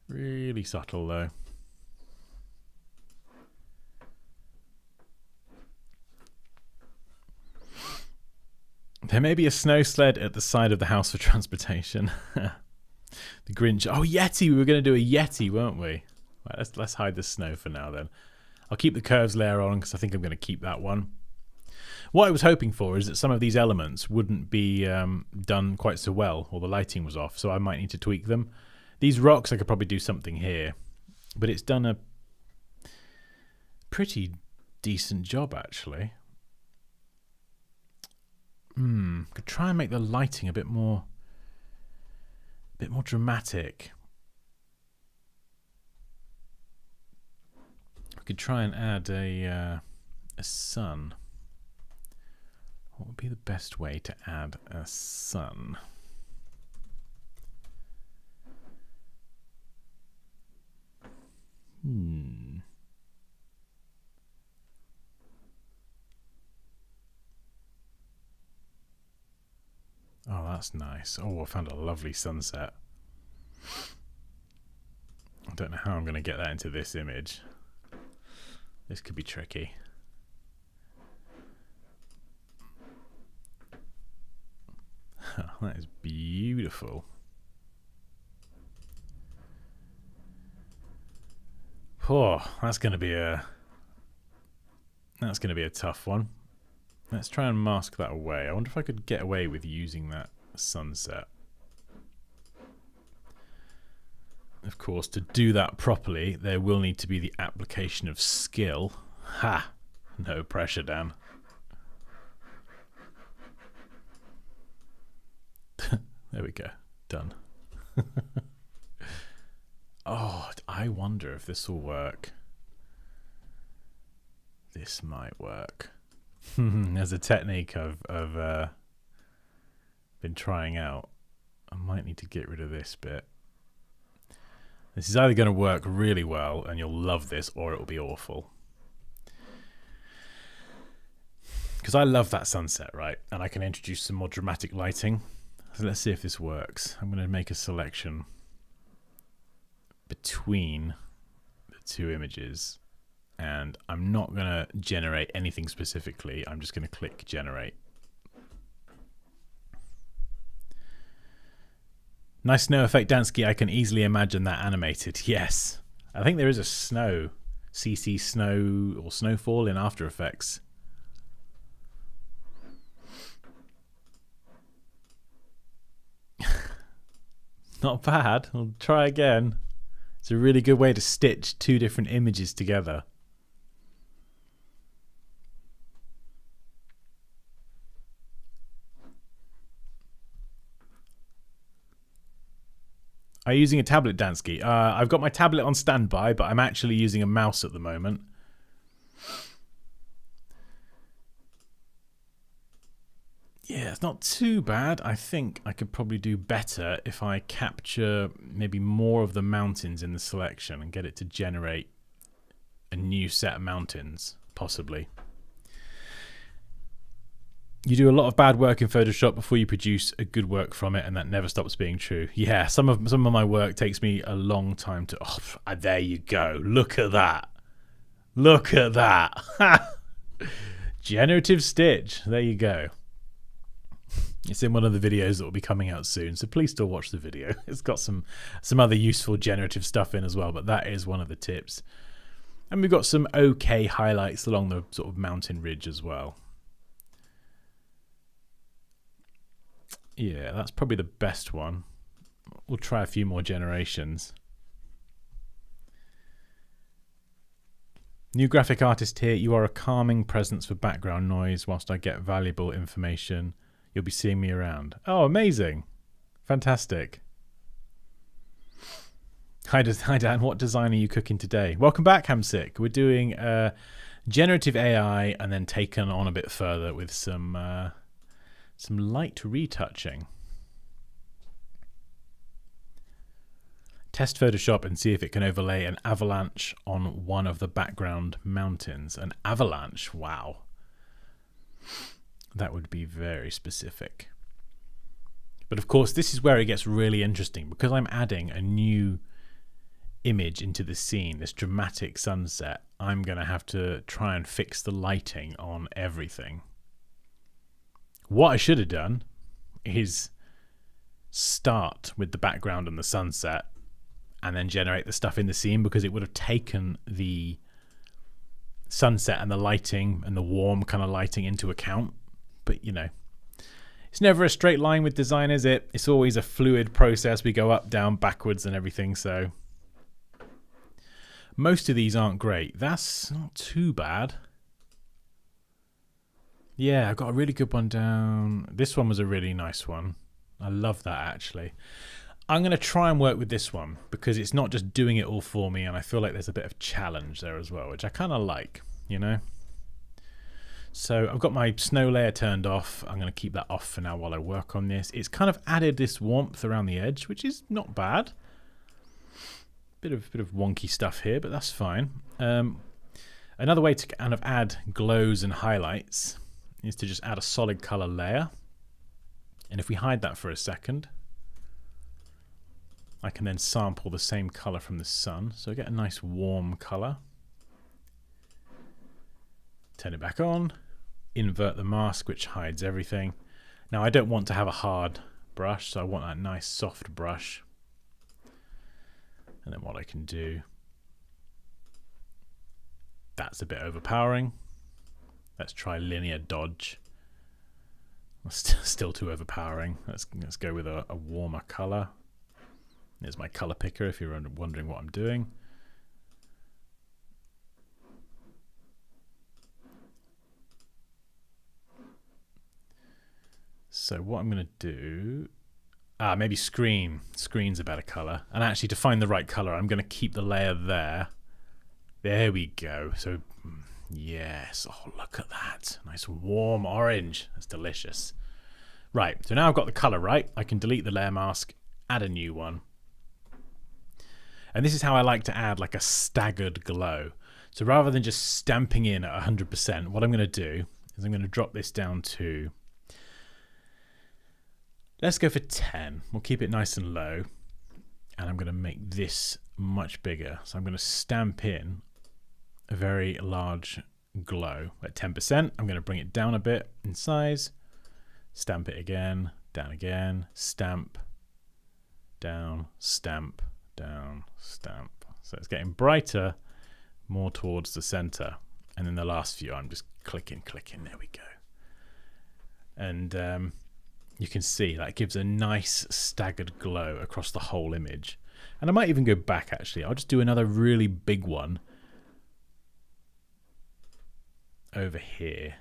Really subtle though. There may be a snow sled at the side of the house for transportation. The Grinch. Oh, Yeti. We were going to do a Yeti, weren't we? Right, let's hide the snow for now then. I'll keep the curves layer on because I think I'm going to keep that one. What I was hoping for is that some of these elements wouldn't be done quite so well, or the lighting was off, so I might need to tweak them. These rocks, I could probably do something here, but it's done a pretty decent job actually. Could try and make the lighting a bit more dramatic. We could try and add a sun. What would be the best way to add a sun? Oh, that's nice. Oh, I found a lovely sunset. I don't know how I'm going to get that into this image. This could be tricky. That is beautiful. Oh, that's going to be a tough one. Let's try and mask that away. I wonder if I could get away with using that sunset. Of course, to do that properly, there will need to be the application of skill. Ha! No pressure, Dan. There we go. Done. Oh, I wonder if this will work. This might work. There's a technique I've been trying out. I might need to get rid of this bit. This is either going to work really well and you'll love this, or it will be awful. because I love that sunset, right? And I can introduce some more dramatic lighting. So let's see if this works. I'm going to make a selection between the two images, and I'm not going to generate anything specifically. I'm just going to click generate. Nice snow effect, Dansky. I can easily imagine that animated. Yes. I think there is a snow, CC snow or snowfall in After Effects. Not bad. I'll try again. It's a really good way to stitch two different images together. Are you using a tablet, Dansky? I've got my tablet on standby, but I'm actually using a mouse at the moment. Yeah, it's not too bad. I think I could probably do better if I capture maybe more of the mountains in the selection and get it to generate a new set of mountains, possibly. You do a lot of bad work in Photoshop before you produce a good work from it, and that never stops being true. Yeah, some of my work takes me a long time to... Oh, there you go. Look at that. Look at that. Generative stitch. There you go. It's in one of the videos that will be coming out soon, so please still watch the video. It's got some other useful generative stuff in as well, but that is one of the tips. And we've got some okay highlights along the sort of mountain ridge as well. Yeah, that's probably the best one. We'll try a few more generations. New graphic artist here. You are a calming presence for background noise whilst I get valuable information. You'll be seeing me around. Oh, amazing. Fantastic. Hi Dan, what design are you cooking today? Welcome back, Hamsik. We're doing generative AI and then taken on a bit further with some light retouching. Test Photoshop and see if it can overlay an avalanche on one of the background mountains. An avalanche, wow. That would be very specific. But of course, this is where it gets really interesting because I'm adding a new image into the scene, this dramatic sunset. I'm going to have to try and fix the lighting on everything. What I should have done is start with the background and the sunset and then generate the stuff in the scene, because it would have taken the sunset and the lighting and the warm kind of lighting into account. But, you know, it's never a straight line with design, is it? It's always a fluid process. We go up, down, backwards and everything. So most of these aren't great. That's not too bad. Yeah, I've got a really good one down. This one was a really nice one. I love that, actually. I'm going to try and work with this one because it's not just doing it all for me, and I feel like there's a bit of challenge there as well, which I kind of like, you know? So I've got my snow layer turned off. I'm going to keep that off for now while I work on this. It's kind of added this warmth around the edge, which is not bad. Bit of wonky stuff here, but that's fine. Another way to kind of add glows and highlights is to just add a solid color layer. And if we hide that for a second, I can then sample the same color from the sun. So I get a nice warm color. Turn it back on. Invert the mask, which hides everything. Now I don't want to have a hard brush, so I want that nice soft brush. And then what I can do, that's a bit overpowering. Let's try linear dodge. Still too overpowering. Let's go with a warmer color. There's my color picker if you're wondering what I'm doing. So what I'm going to do, maybe screen. Screen's a better color. And actually to find the right color, I'm going to keep the layer there. There we go. So yes, oh look at that. Nice warm orange. That's delicious. Right, so now I've got the color right. I can delete the layer mask, add a new one. And this is how I like to add like a staggered glow. So rather than just stamping in at 100%, what I'm going to do is I'm going to drop this down to, let's go for 10. We'll keep it nice and low. And I'm going to make this much bigger. So I'm going to stamp in a very large glow at 10%. I'm going to bring it down a bit in size, stamp it again, stamp, down, stamp, down, stamp. So it's getting brighter, more towards the center. And then the last few, I'm just clicking. There we go. And you can see that gives a nice staggered glow across the whole image. And I might even go back, actually. I'll just do another really big one over here.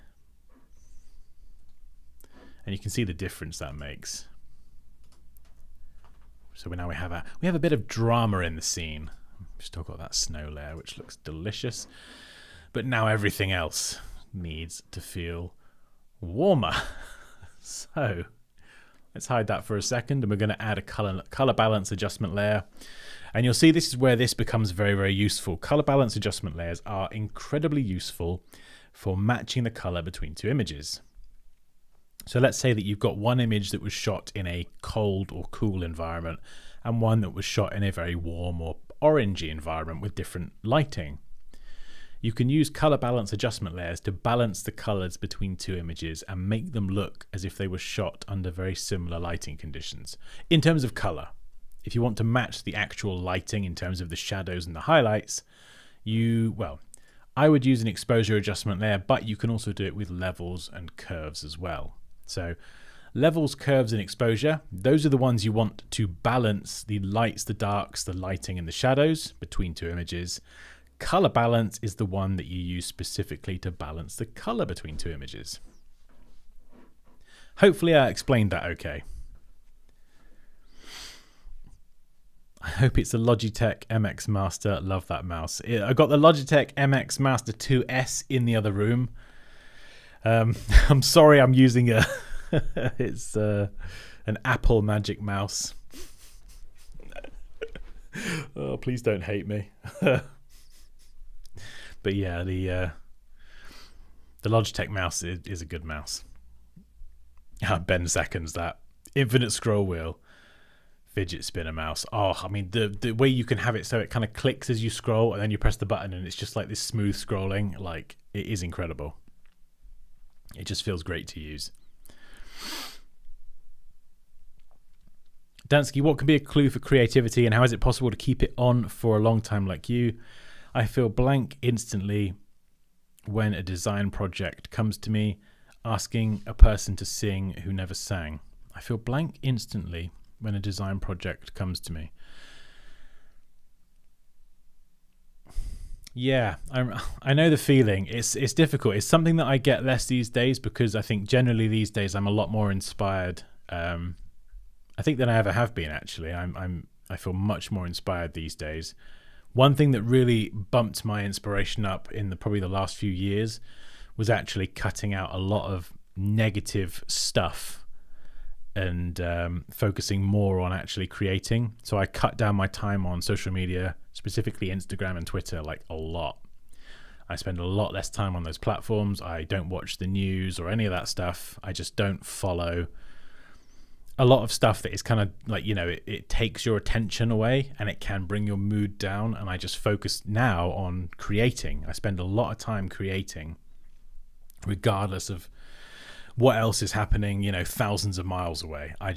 And you can see the difference that makes. So now we have a bit of drama in the scene. We've still got that snow layer, which looks delicious. But now everything else needs to feel warmer. So let's hide that for a second, and we're going to add a color balance adjustment layer. And you'll see this is where this becomes very, very useful. Color balance adjustment layers are incredibly useful for matching the color between two images. So let's say that you've got one image that was shot in a cold or cool environment and one that was shot in a very warm or orangey environment with different lighting. You can use color balance adjustment layers to balance the colors between two images and make them look as if they were shot under very similar lighting conditions. In terms of color, if you want to match the actual lighting in terms of the shadows and the highlights, I would use an exposure adjustment layer, but you can also do it with levels and curves as well. So levels, curves, and exposure, those are the ones you want to balance the lights, the darks, the lighting, and the shadows between two images. Color balance is the one that you use specifically to balance the color between two images. Hopefully I explained that okay. I hope it's a Logitech MX Master. Love that mouse. I got the Logitech MX Master 2S in the other room. I'm sorry I'm using it's an Apple Magic Mouse. Oh, please don't hate me. But yeah, the Logitech mouse is a good mouse. Ben seconds that. Infinite scroll wheel, fidget spinner mouse. Oh, I mean, the way you can have it so it kind of clicks as you scroll and then you press the button and it's just like this smooth scrolling. Like, it is incredible. It just feels great to use. Dansky, what can be a clue for creativity and how is it possible to keep it on for a long time like you? I feel blank instantly when a design project comes to me asking a person to sing who never sang. I feel blank instantly when a design project comes to me. Yeah, I know the feeling. It's difficult. It's something that I get less these days because I think generally these days I'm a lot more inspired. I think than I ever have been, actually. I feel much more inspired these days. One thing that really bumped my inspiration up in probably the last few years was actually cutting out a lot of negative stuff and focusing more on actually creating. So I cut down my time on social media, specifically Instagram and Twitter, like a lot. I spend a lot less time on those platforms. I don't watch the news or any of that stuff. I just don't follow a lot of stuff that is kind of like, it takes your attention away and it can bring your mood down. And I just focus now on creating. I spend a lot of time creating, regardless of what else is happening, thousands of miles away. I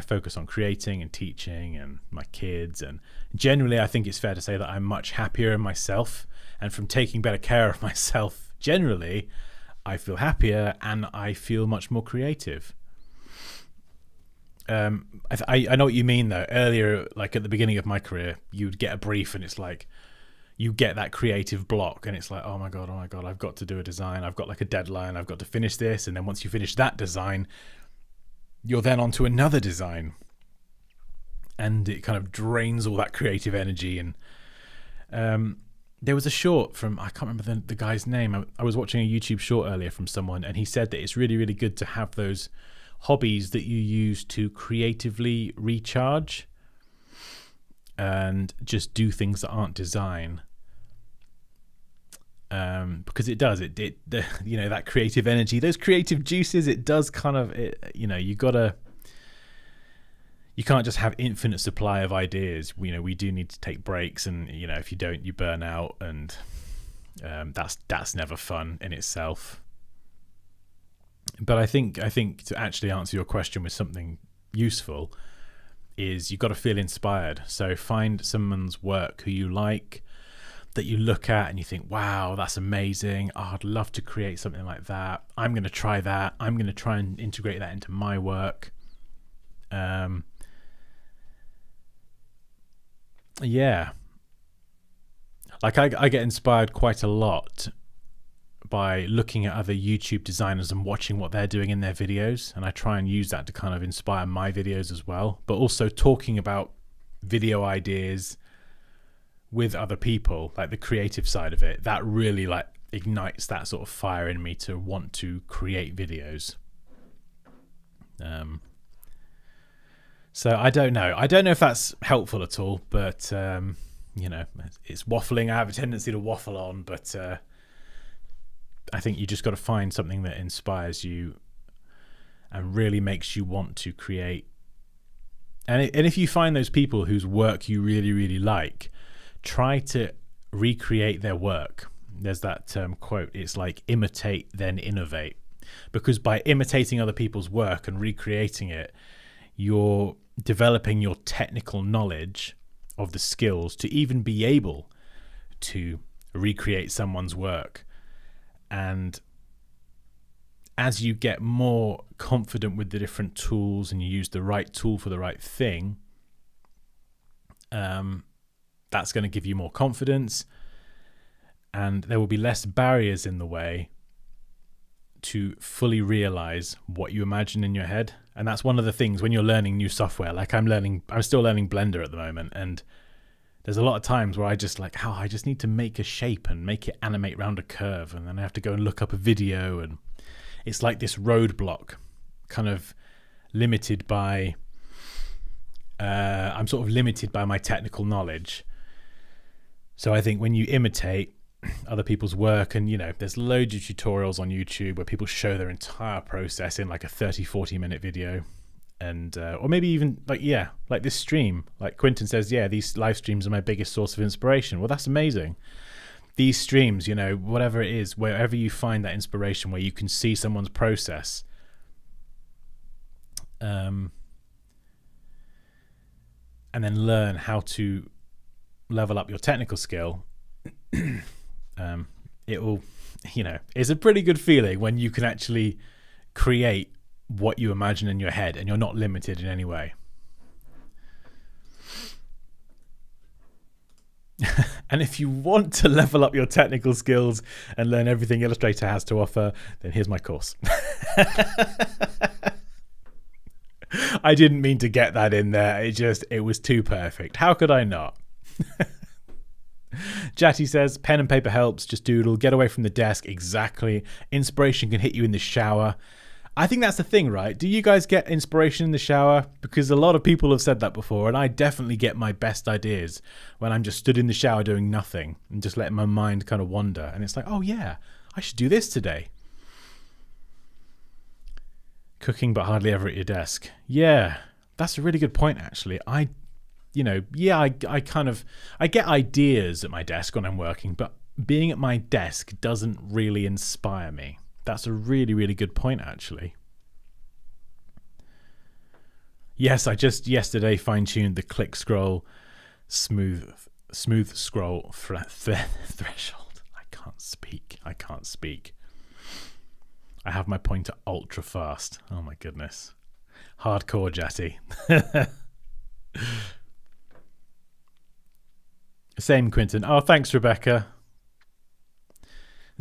focus on creating and teaching and my kids. And generally, I think it's fair to say that I'm much happier in myself. And from taking better care of myself, generally, I feel happier and I feel much more creative. I know what you mean though. Earlier, like at the beginning of my career, you'd get a brief and it's like you get that creative block and it's like, oh my god, I've got to do a design, I've got like a deadline, I've got to finish this. And then once you finish that design, you're then on to another design and it kind of drains all that creative energy. And there was a short from, I can't remember the guy's name. I was watching a YouTube short earlier from someone and he said that it's really, really good to have those hobbies that you use to creatively recharge and just do things that aren't design. because it does that creative energy, those creative juices, it does kind of you can't just have infinite supply of ideas. We do need to take breaks, and if you don't, you burn out, and that's never fun in itself. But I think to actually answer your question with something useful is you've got to feel inspired. So find someone's work who you like, that you look at and you think, wow, that's amazing. Oh, I'd love to create something like that. I'm going to try that. I'm going to try and integrate that into my work. Yeah. Like I get inspired quite a lot by looking at other YouTube designers and watching what they're doing in their videos. And I try and use that to kind of inspire my videos as well. But also talking about video ideas with other people, like the creative side of it, that really like ignites that sort of fire in me to want to create videos. So I don't know if that's helpful at all, but it's waffling. I have a tendency to waffle on, but I think you just got to find something that inspires you and really makes you want to create. And if you find those people whose work you really, really like, try to recreate their work. There's that quote, it's like imitate then innovate, because by imitating other people's work and recreating it, you're developing your technical knowledge of the skills to even be able to recreate someone's work. And as you get more confident with the different tools and you use the right tool for the right thing, that's going to give you more confidence, and there will be less barriers in the way to fully realize what you imagine in your head. And that's one of the things when you're learning new software. Like I'm still learning Blender at the moment, and there's a lot of times where I just I just need to make a shape and make it animate around a curve, and then I have to go and look up a video, and it's like this roadblock, kind of limited by I'm sort of limited by my technical knowledge. So I think when you imitate other people's work, and there's loads of tutorials on YouTube where people show their entire process in like a 30-40 minute video, and or maybe even like this stream, like Quentin says, these live streams are my biggest source of inspiration. Well, that's amazing. These streams, whatever it is, wherever you find that inspiration, where you can see someone's process, and then learn how to level up your technical skill, it will, it's a pretty good feeling when you can actually create what you imagine in your head and you're not limited in any way. And if you want to level up your technical skills and learn everything Illustrator has to offer, then here's my course. I didn't mean to get that in there. It was too perfect. How could I not? Jatty says, pen and paper helps, just doodle, get away from the desk. Exactly. Inspiration can hit you in the shower. I think that's the thing, right? Do you guys get inspiration in the shower? Because a lot of people have said that before, and I definitely get my best ideas when I'm just stood in the shower doing nothing and just letting my mind kind of wander. And it's like, oh yeah, I should do this today. Cooking but hardly ever at your desk. Yeah, that's a really good point, actually. I get ideas at my desk when I'm working, but being at my desk doesn't really inspire me. That's a really, really good point, actually. Yes, I just yesterday fine-tuned the click scroll smooth scroll threshold. I can't speak. I have my pointer ultra fast. Oh my goodness. Hardcore, Jatty. Same, Quinton. Oh, thanks, Rebecca.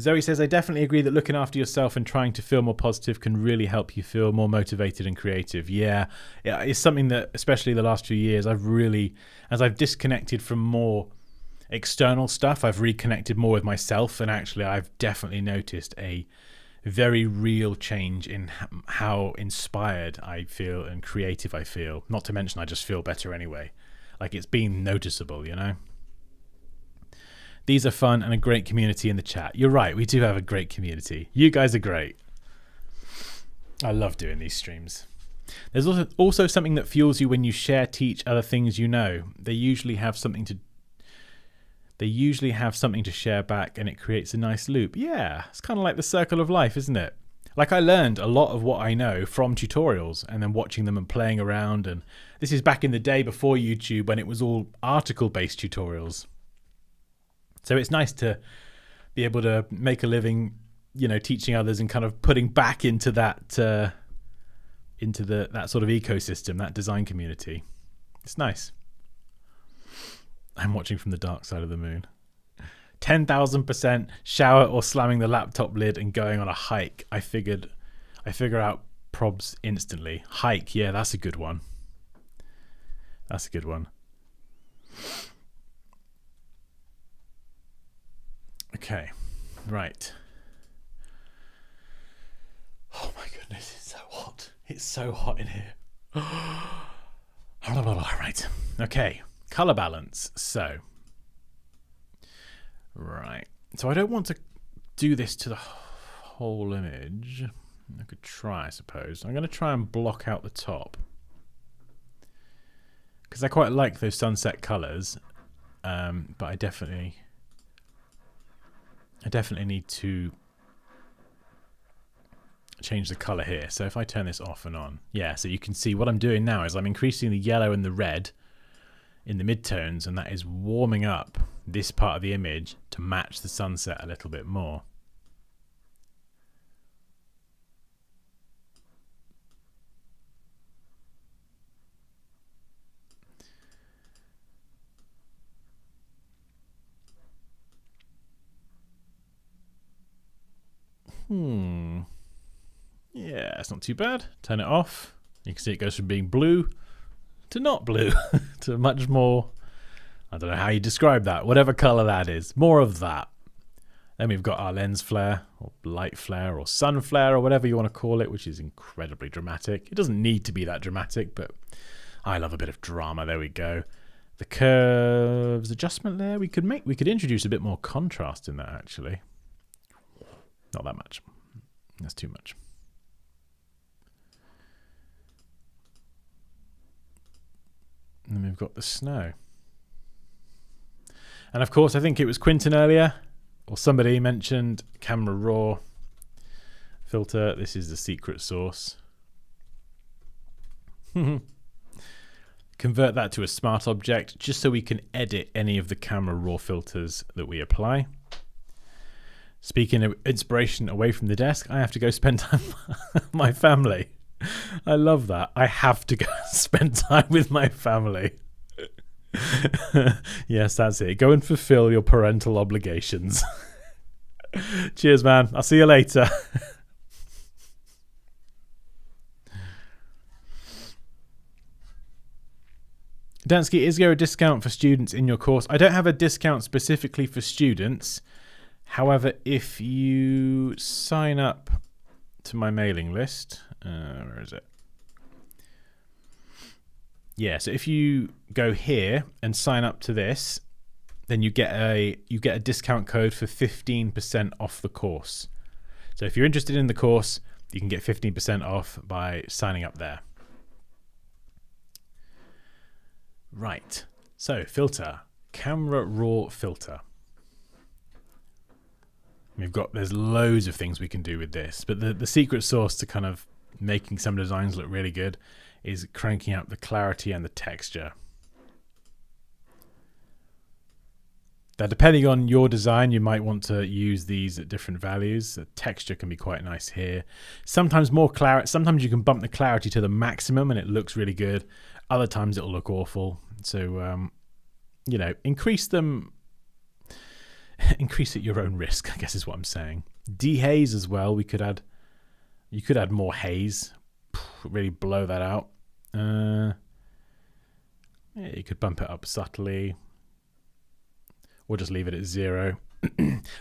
Zoe says, I definitely agree that looking after yourself and trying to feel more positive can really help you feel more motivated and creative. Yeah, it's something that, especially the last few years, as I've disconnected from more external stuff, I've reconnected more with myself. And actually, I've definitely noticed a very real change in how inspired I feel and creative I feel. Not to mention, I just feel better anyway. Like, it's been noticeable, These are fun and a great community in the chat. You're right, we do have a great community. You guys are great. I love doing these streams. There's also something that fuels you when you share, teach other things you know. They usually have something to share back, and it creates a nice loop. Yeah, it's kind of like the circle of life, isn't it? Like, I learned a lot of what I know from tutorials and then watching them and playing around. And this is back in the day before YouTube, when it was all article-based tutorials. So it's nice to be able to make a living, you know, teaching others and kind of putting back into that that sort of ecosystem, that design community. It's nice. I'm watching from the dark side of the moon. 10,000% shower or slamming the laptop lid and going on a hike. I figure out probs instantly. Hike, yeah, that's a good one. That's a good one. Okay, right. Oh my goodness, it's so hot. It's so hot in here. Right, okay. Color balance. So I don't want to do this to the whole image. I could try, I suppose. I'm going to try and block out the top, because I quite like those sunset colors, but I definitely need to change the color here. So if I turn this off and on, yeah, so you can see what I'm doing now is I'm increasing the yellow and the red in the midtones, and that is warming up this part of the image to match the sunset a little bit more. Yeah, it's not too bad. Turn it off. You can see it goes from being blue to not blue to much more, I don't know how you describe that, whatever color that is, more of that. Then we've got our lens flare or light flare or sun flare or whatever you want to call it, which is incredibly dramatic. It doesn't need to be that dramatic, but I love a bit of drama. There we go. The curves adjustment there, we could introduce a bit more contrast in that, actually. Not that much. That's too much. And then we've got the snow. And of course, I think it was Quinton earlier, or somebody mentioned camera raw filter. This is the secret sauce. Convert that to a smart object just so we can edit any of the camera raw filters that we apply. Speaking of inspiration away from the desk, I have to go spend time with my family. I love that. I have to go spend time with my family. Yes, that's it. Go and fulfill your parental obligations. Cheers, man. I'll see you later. Dansky, is there a discount for students in your course? I don't have a discount specifically for students. However, if you sign up to my mailing list, where is it? Yeah, so if you go here and sign up to this, then you get a discount code for 15% off the course. So if you're interested in the course, you can get 15% off by signing up there. Right, so filter, camera raw filter. There's loads of things we can do with this, but the secret sauce to kind of making some designs look really good is cranking up the clarity and the texture. Now, depending on your design, you might want to use these at different values. The texture can be quite nice here. Sometimes sometimes you can bump the clarity to the maximum and it looks really good. Other times it'll look awful. So, you know, increase at your own risk, I guess is what I'm saying. Dehaze as well. You could add more haze, really blow that out. Yeah, you could bump it up subtly, or just leave it at 0.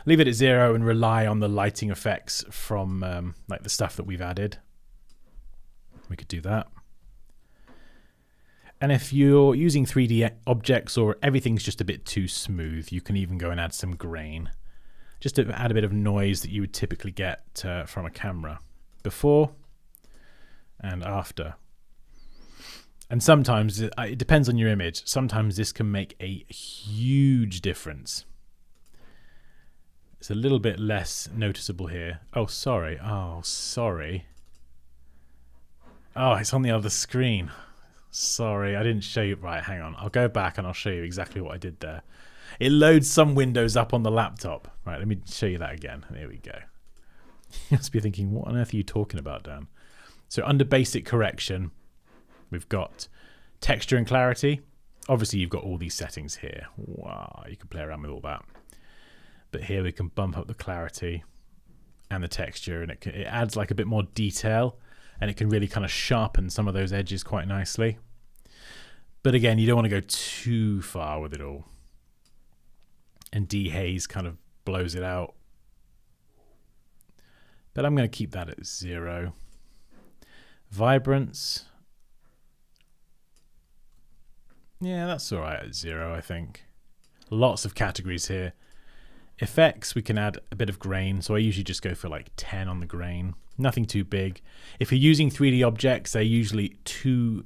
Leave it at 0 and rely on the lighting effects from like the stuff that we've added. We could do that. And if you're using 3D objects or everything's just a bit too smooth, you can even go and add some grain, just to add a bit of noise that you would typically get from a camera, before and after. And sometimes, it depends on your image, sometimes this can make a huge difference. It's a little bit less noticeable here. Oh, sorry. Oh, sorry. Oh, it's on the other screen. Sorry, I didn't show you. Right, hang on. I'll go back and I'll show you exactly what I did there. It loads some windows up on the laptop. Right, let me show you that again. There we go. You must be thinking, what on earth are you talking about, Dan? So under basic correction, we've got texture and clarity. Obviously, you've got all these settings here. Wow, you can play around with all that. But here we can bump up the clarity and the texture, and it adds like a bit more detail, and it can really kind of sharpen some of those edges quite nicely. But again, you don't want to go too far with it all. And dehaze kind of blows it out. But I'm going to keep that at 0. Vibrance. Yeah, that's all right at 0, I think. Lots of categories here. Effects, we can add a bit of grain. So I usually just go for like 10 on the grain. Nothing too big. If you're using 3D objects, they're usually too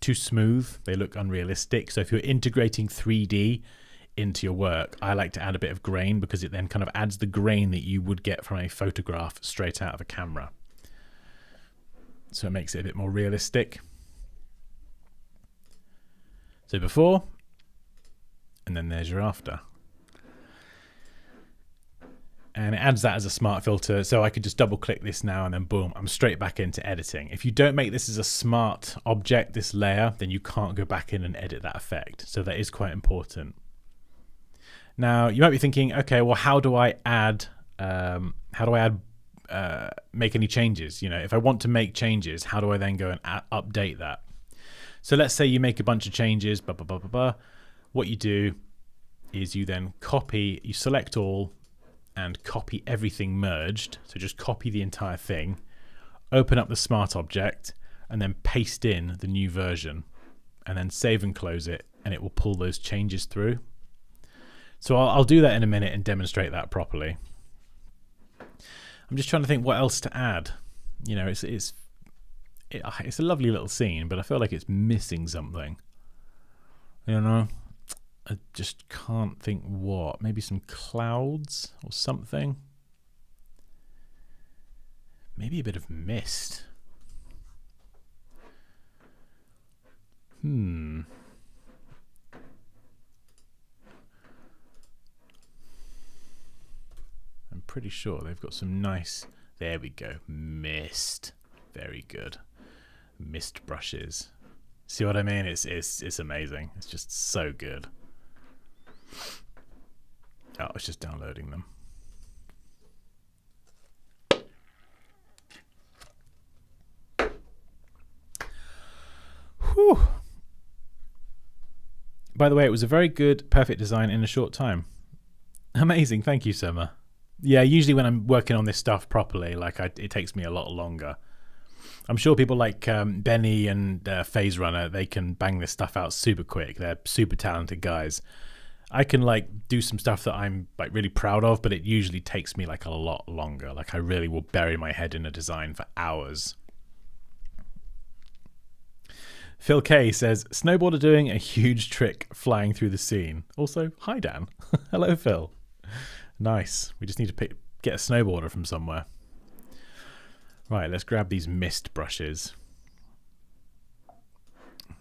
smooth. They look unrealistic. So if you're integrating 3D into your work, I like to add a bit of grain because it then kind of adds the grain that you would get from a photograph straight out of a camera. So it makes it a bit more realistic. So before, and then there's your after. And it adds that as a smart filter, so I could just double click this now and then boom, I'm straight back into editing. If you don't make this as a smart object, this layer, then you can't go back in and edit that effect. So that is quite important. Now you might be thinking, okay, well, how do I make any changes? You know, if I want to make changes, how do I then go and update that? So let's say you make a bunch of changes, blah, blah, blah, blah, blah. What you do is you then you select all, and copy everything merged. So just copy the entire thing, open up the smart object, and then paste in the new version, and then save and close it, and it will pull those changes through. So I'll do that in a minute and demonstrate that properly. I'm just trying to think what else to add. You know, it's a lovely little scene, but I feel like it's missing something. You know? I just can't think what. Maybe some clouds or something. Maybe a bit of mist. I'm pretty sure they've got some nice... There we go. Mist. Very good. Mist brushes. See what I mean? It's amazing. It's just so good. Oh, it's just downloading them. Whew. By the way, it was a very good, perfect design in a short time. Amazing. Thank you, Summer. Yeah, usually when I'm working on this stuff properly, it takes me a lot longer. I'm sure people like Benny and Phase Runner, they can bang this stuff out super quick. They're super talented guys. I can do some stuff that I'm really proud of, but it usually takes me a lot longer. I really will bury my head in a design for hours. Phil K says, snowboarder doing a huge trick flying through the scene. Also, hi Dan. Hello Phil. Nice. We just need to get a snowboarder from somewhere. Right, let's grab these mist brushes.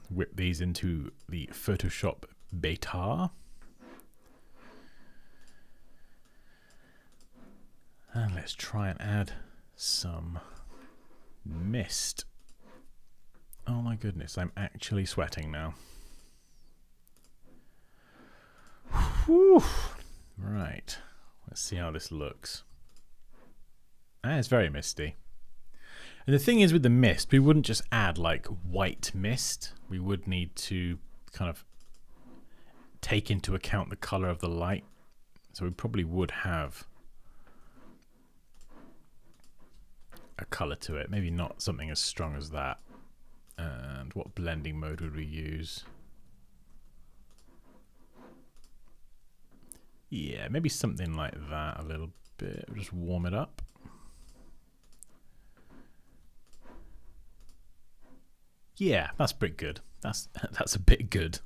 Whip these into the Photoshop beta. And let's try and add some mist. Oh my goodness, I'm actually sweating now. Whew. Right, let's see how this looks. It's very misty. And the thing is with the mist, we wouldn't just add white mist. We would need to kind of take into account the color of the light. So we probably would have a color to it. Maybe not something as strong as that. And what blending mode would we use? Yeah, maybe something like that a little bit. We'll just warm it up. Yeah, that's pretty good. That's a bit good.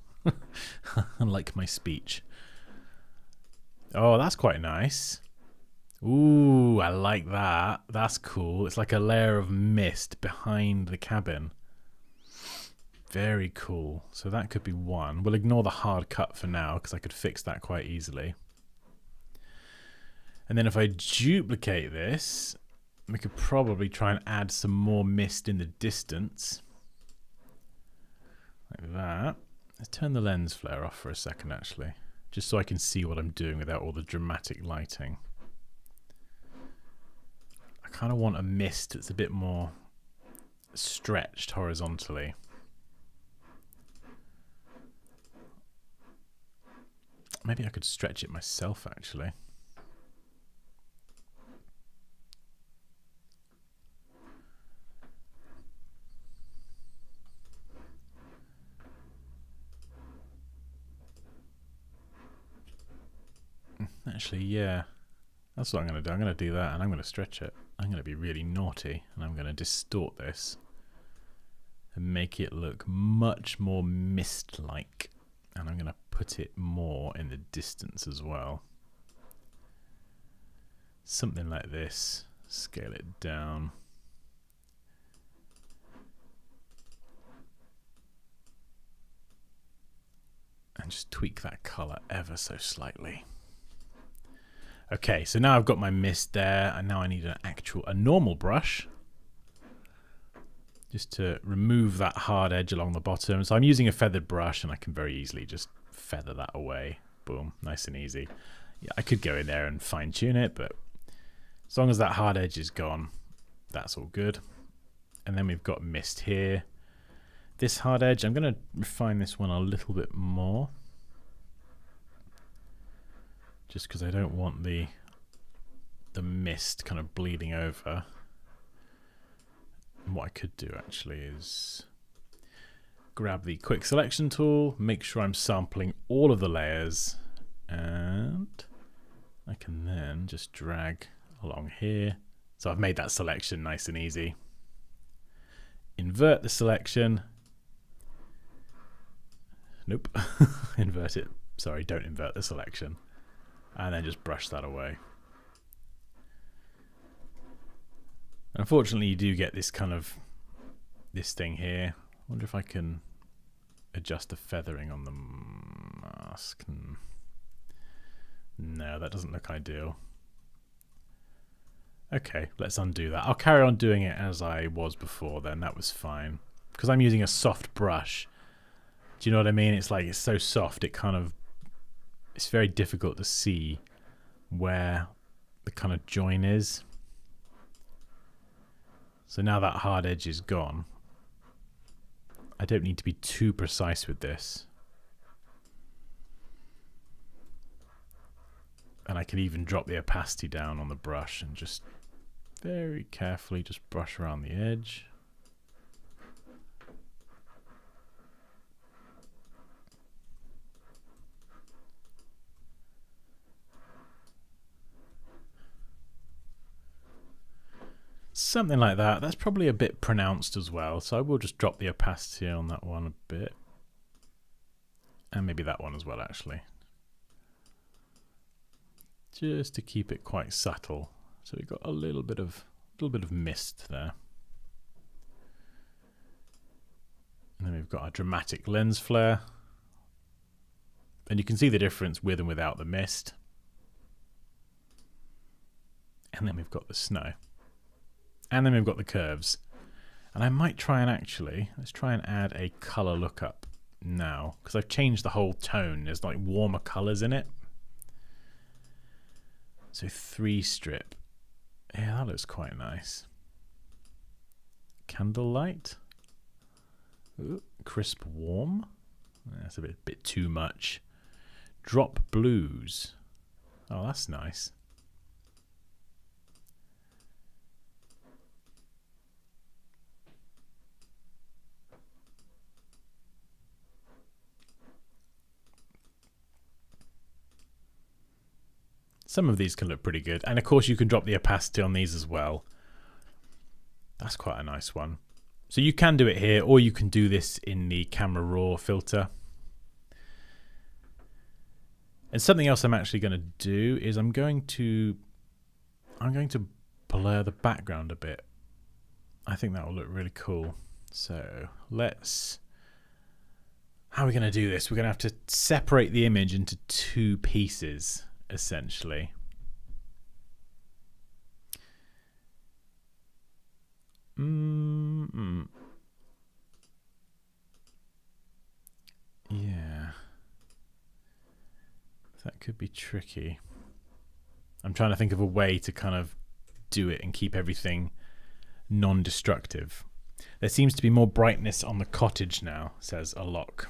Unlike my speech. Oh, that's quite nice. Ooh, I like that. That's cool. It's like a layer of mist behind the cabin. Very cool. So that could be one. We'll ignore the hard cut for now because I could fix that quite easily. And then if I duplicate this, we could probably try and add some more mist in the distance. Like that. Let's turn the lens flare off for a second actually. Just so I can see what I'm doing without all the dramatic lighting. I kind of want a mist that's a bit more stretched horizontally. Maybe I could stretch it myself actually. Actually, yeah. That's what I'm going to do. I'm going to do that and I'm going to stretch it. I'm going to be really naughty and I'm going to distort this and make it look much more mist-like. And I'm going to put it more in the distance as well. Something like this. Scale it down. And just tweak that color ever so slightly. Okay, so now I've got my mist there, and now I need a normal brush just to remove that hard edge along the bottom. So I'm using a feathered brush, and I can very easily just feather that away. Boom, nice and easy. Yeah, I could go in there and fine tune it, but as long as that hard edge is gone, that's all good. And then we've got mist here. This hard edge, I'm going to refine this one a little bit more. Just because I don't want the mist kind of bleeding over. And what I could do actually is grab the quick selection tool, make sure I'm sampling all of the layers, and I can then just drag along here. So I've made that selection nice and easy. Invert the selection. Nope. Invert it. Sorry, don't invert the selection. And then just brush that away. Unfortunately, you do get this kind of this thing here. I wonder if I can adjust the feathering on the mask. No, that doesn't look ideal. Okay, let's undo that. I'll carry on doing it as I was before then. That was fine. Because I'm using a soft brush. Do you know what I mean? It's like it's so soft, it's very difficult to see where the kind of join is. So now that hard edge is gone, I don't need to be too precise with this. And I can even drop the opacity down on the brush and just very carefully just brush around the edge. Something like that. That's probably a bit pronounced as well, so I will just drop the opacity on that one a bit. And maybe that one as well, actually. Just to keep it quite subtle. So we've got a little bit of mist there. And then we've got our dramatic lens flare. And you can see the difference with and without the mist. And then we've got the snow. And then we've got the curves. And I might try and let's try and add a color lookup now. Because I've changed the whole tone. There's like warmer colors in it. So 3 strip. Yeah, that looks quite nice. Candlelight. Ooh, crisp warm. That's a bit too much. Drop blues. Oh, that's nice. Some of these can look pretty good. And of course you can drop the opacity on these as well. That's quite a nice one. So you can do it here, or you can do this in the camera raw filter. And something else I'm actually going to do is I'm going to blur the background a bit. I think that will look really cool. So how are we going to do this? We're going to have to separate the image into two pieces, essentially. Yeah. That could be tricky. I'm trying to think of a way to kind of do it and keep everything non-destructive. There seems to be more brightness on the cottage now, says Alok.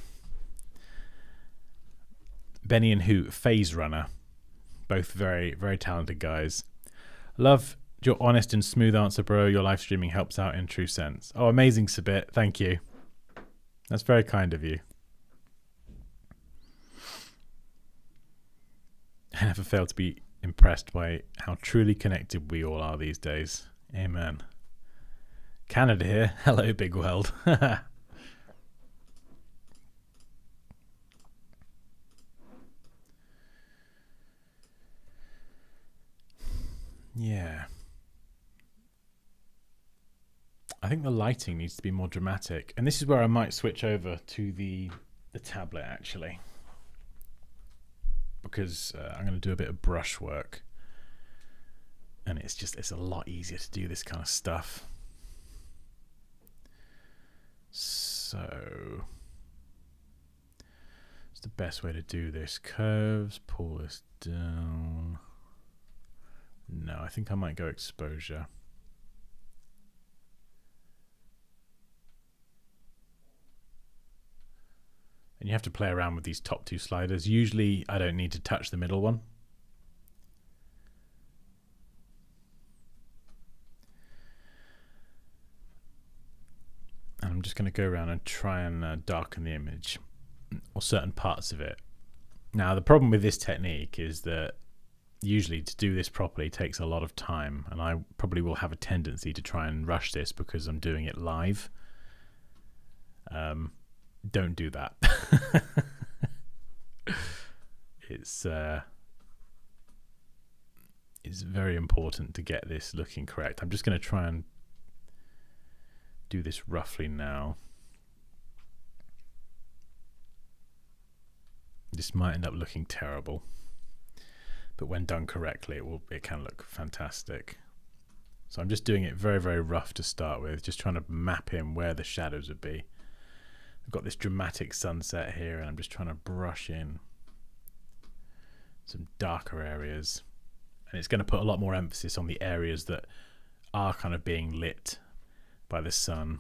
Benny and Hoot, Phase Runner. Both very, very talented guys. Love your honest and smooth answer, bro. Your live streaming helps out in true sense. Oh, amazing, Sabit. Thank you. That's very kind of you. I never fail to be impressed by how truly connected we all are these days. Amen. Canada here. Hello, big world. Yeah. I think the lighting needs to be more dramatic. And this is where I might switch over to the tablet, actually. Because I'm going to do a bit of brush work. And it's a lot easier to do this kind of stuff. So, what's the best way to do this? Curves, pull this down. No, I think I might go exposure. And you have to play around with these top two sliders. Usually I don't need to touch the middle one. And I'm just going to go around and try and darken the image, or certain parts of it. Now the problem with this technique is that usually to do this properly takes a lot of time, and I probably will have a tendency to try and rush this because I'm doing it live. Don't do that. It's very important to get this looking correct. I'm just going to try and do this roughly now. This might end up looking terrible, but when done correctly, it can look fantastic. So I'm just doing it very, very rough to start with, just trying to map in where the shadows would be. I've got this dramatic sunset here, and I'm just trying to brush in some darker areas. And it's going to put a lot more emphasis on the areas that are kind of being lit by the sun.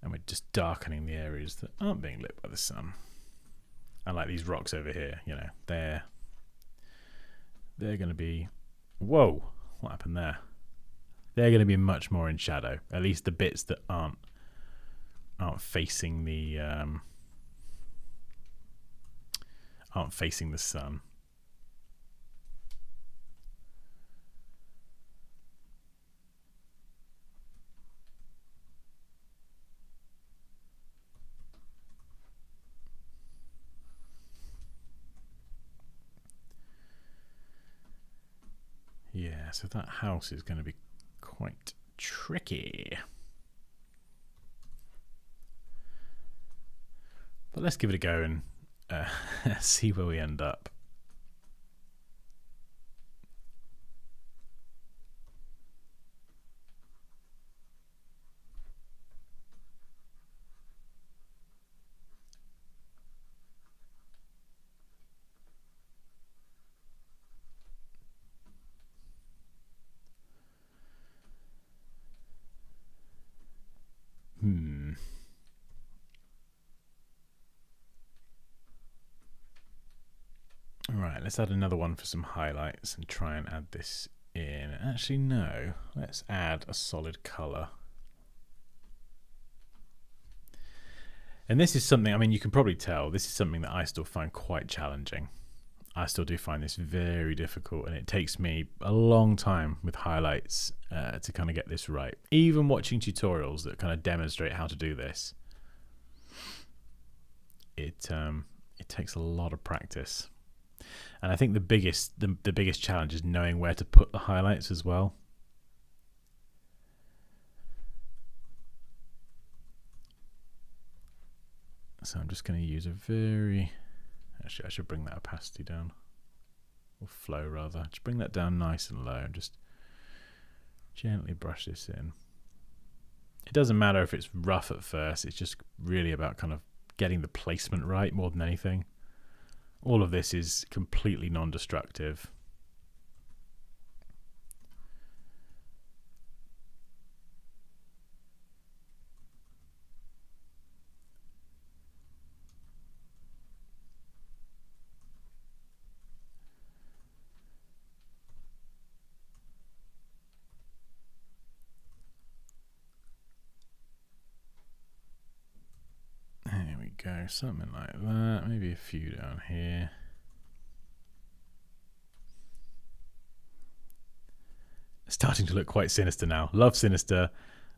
And we're just darkening the areas that aren't being lit by the sun. And like these rocks over here, you know, they're going to be... Whoa, what happened there? They're going to be much more in shadow. At least the bits that aren't facing the sun. Yeah, so that house is going to be quite tricky. But let's give it a go and see where we end up. Right, let's add another one for some highlights and try and add this in. Actually, no, let's add a solid color. And this is something, I mean, you can probably tell, this is something that I still find quite challenging. I still do find this very difficult, and it takes me a long time with highlights to kind of get this right. Even watching tutorials that kind of demonstrate how to do this, it takes a lot of practice. And I think the biggest challenge is knowing where to put the highlights as well. So I'm just going to use a very... Actually, I should bring that opacity down. Or flow, rather. Just bring that down nice and low and just gently brush this in. It doesn't matter if it's rough at first. It's just really about kind of getting the placement right more than anything. All of this is completely non-destructive. There we go, something like that. Maybe a few down here. It's starting to look quite sinister now. Love Sinister,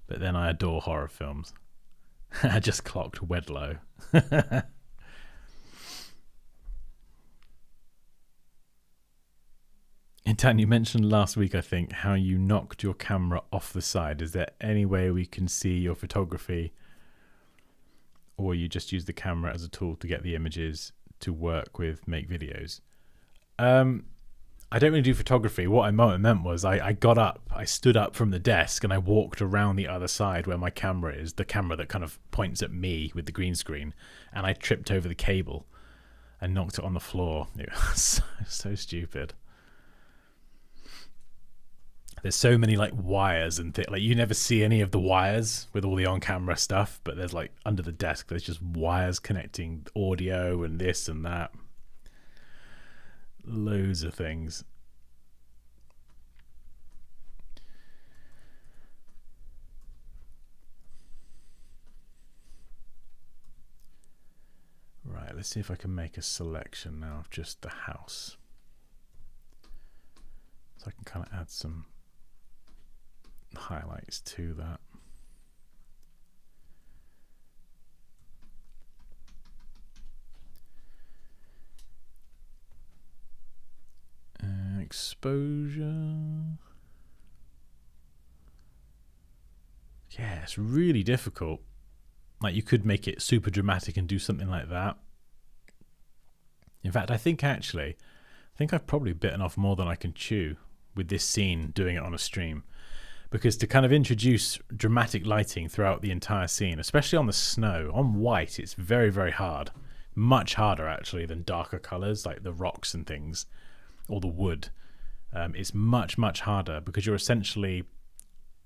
but then I adore horror films. I just clocked Wedlow. And Dan, you mentioned last week, I think, how you knocked your camera off the side. Is there any way we can see your photography, or you just use the camera as a tool to get the images to work with, make videos? I don't really do photography. What I meant was I got up, I stood up from the desk, and I walked around the other side where my camera is, the camera that kind of points at me with the green screen, and I tripped over the cable and knocked it on the floor. It was so stupid. There's so many like wires and like you never see any of the wires with all the on-camera stuff, but there's like under the desk there's just wires connecting audio and this and that. Loads of things. Right, let's see if I can make a selection now of just the house. So I can kind of add some highlights to that. Exposure. Yeah, it's really difficult. Like you could make it super dramatic and do something like that. In fact, I think I've probably bitten off more than I can chew with this scene doing it on a stream. Because to kind of introduce dramatic lighting throughout the entire scene, especially on the snow, on white, it's very, very hard. Much harder, actually, than darker colors like the rocks and things, or the wood. It's much, much harder because you're essentially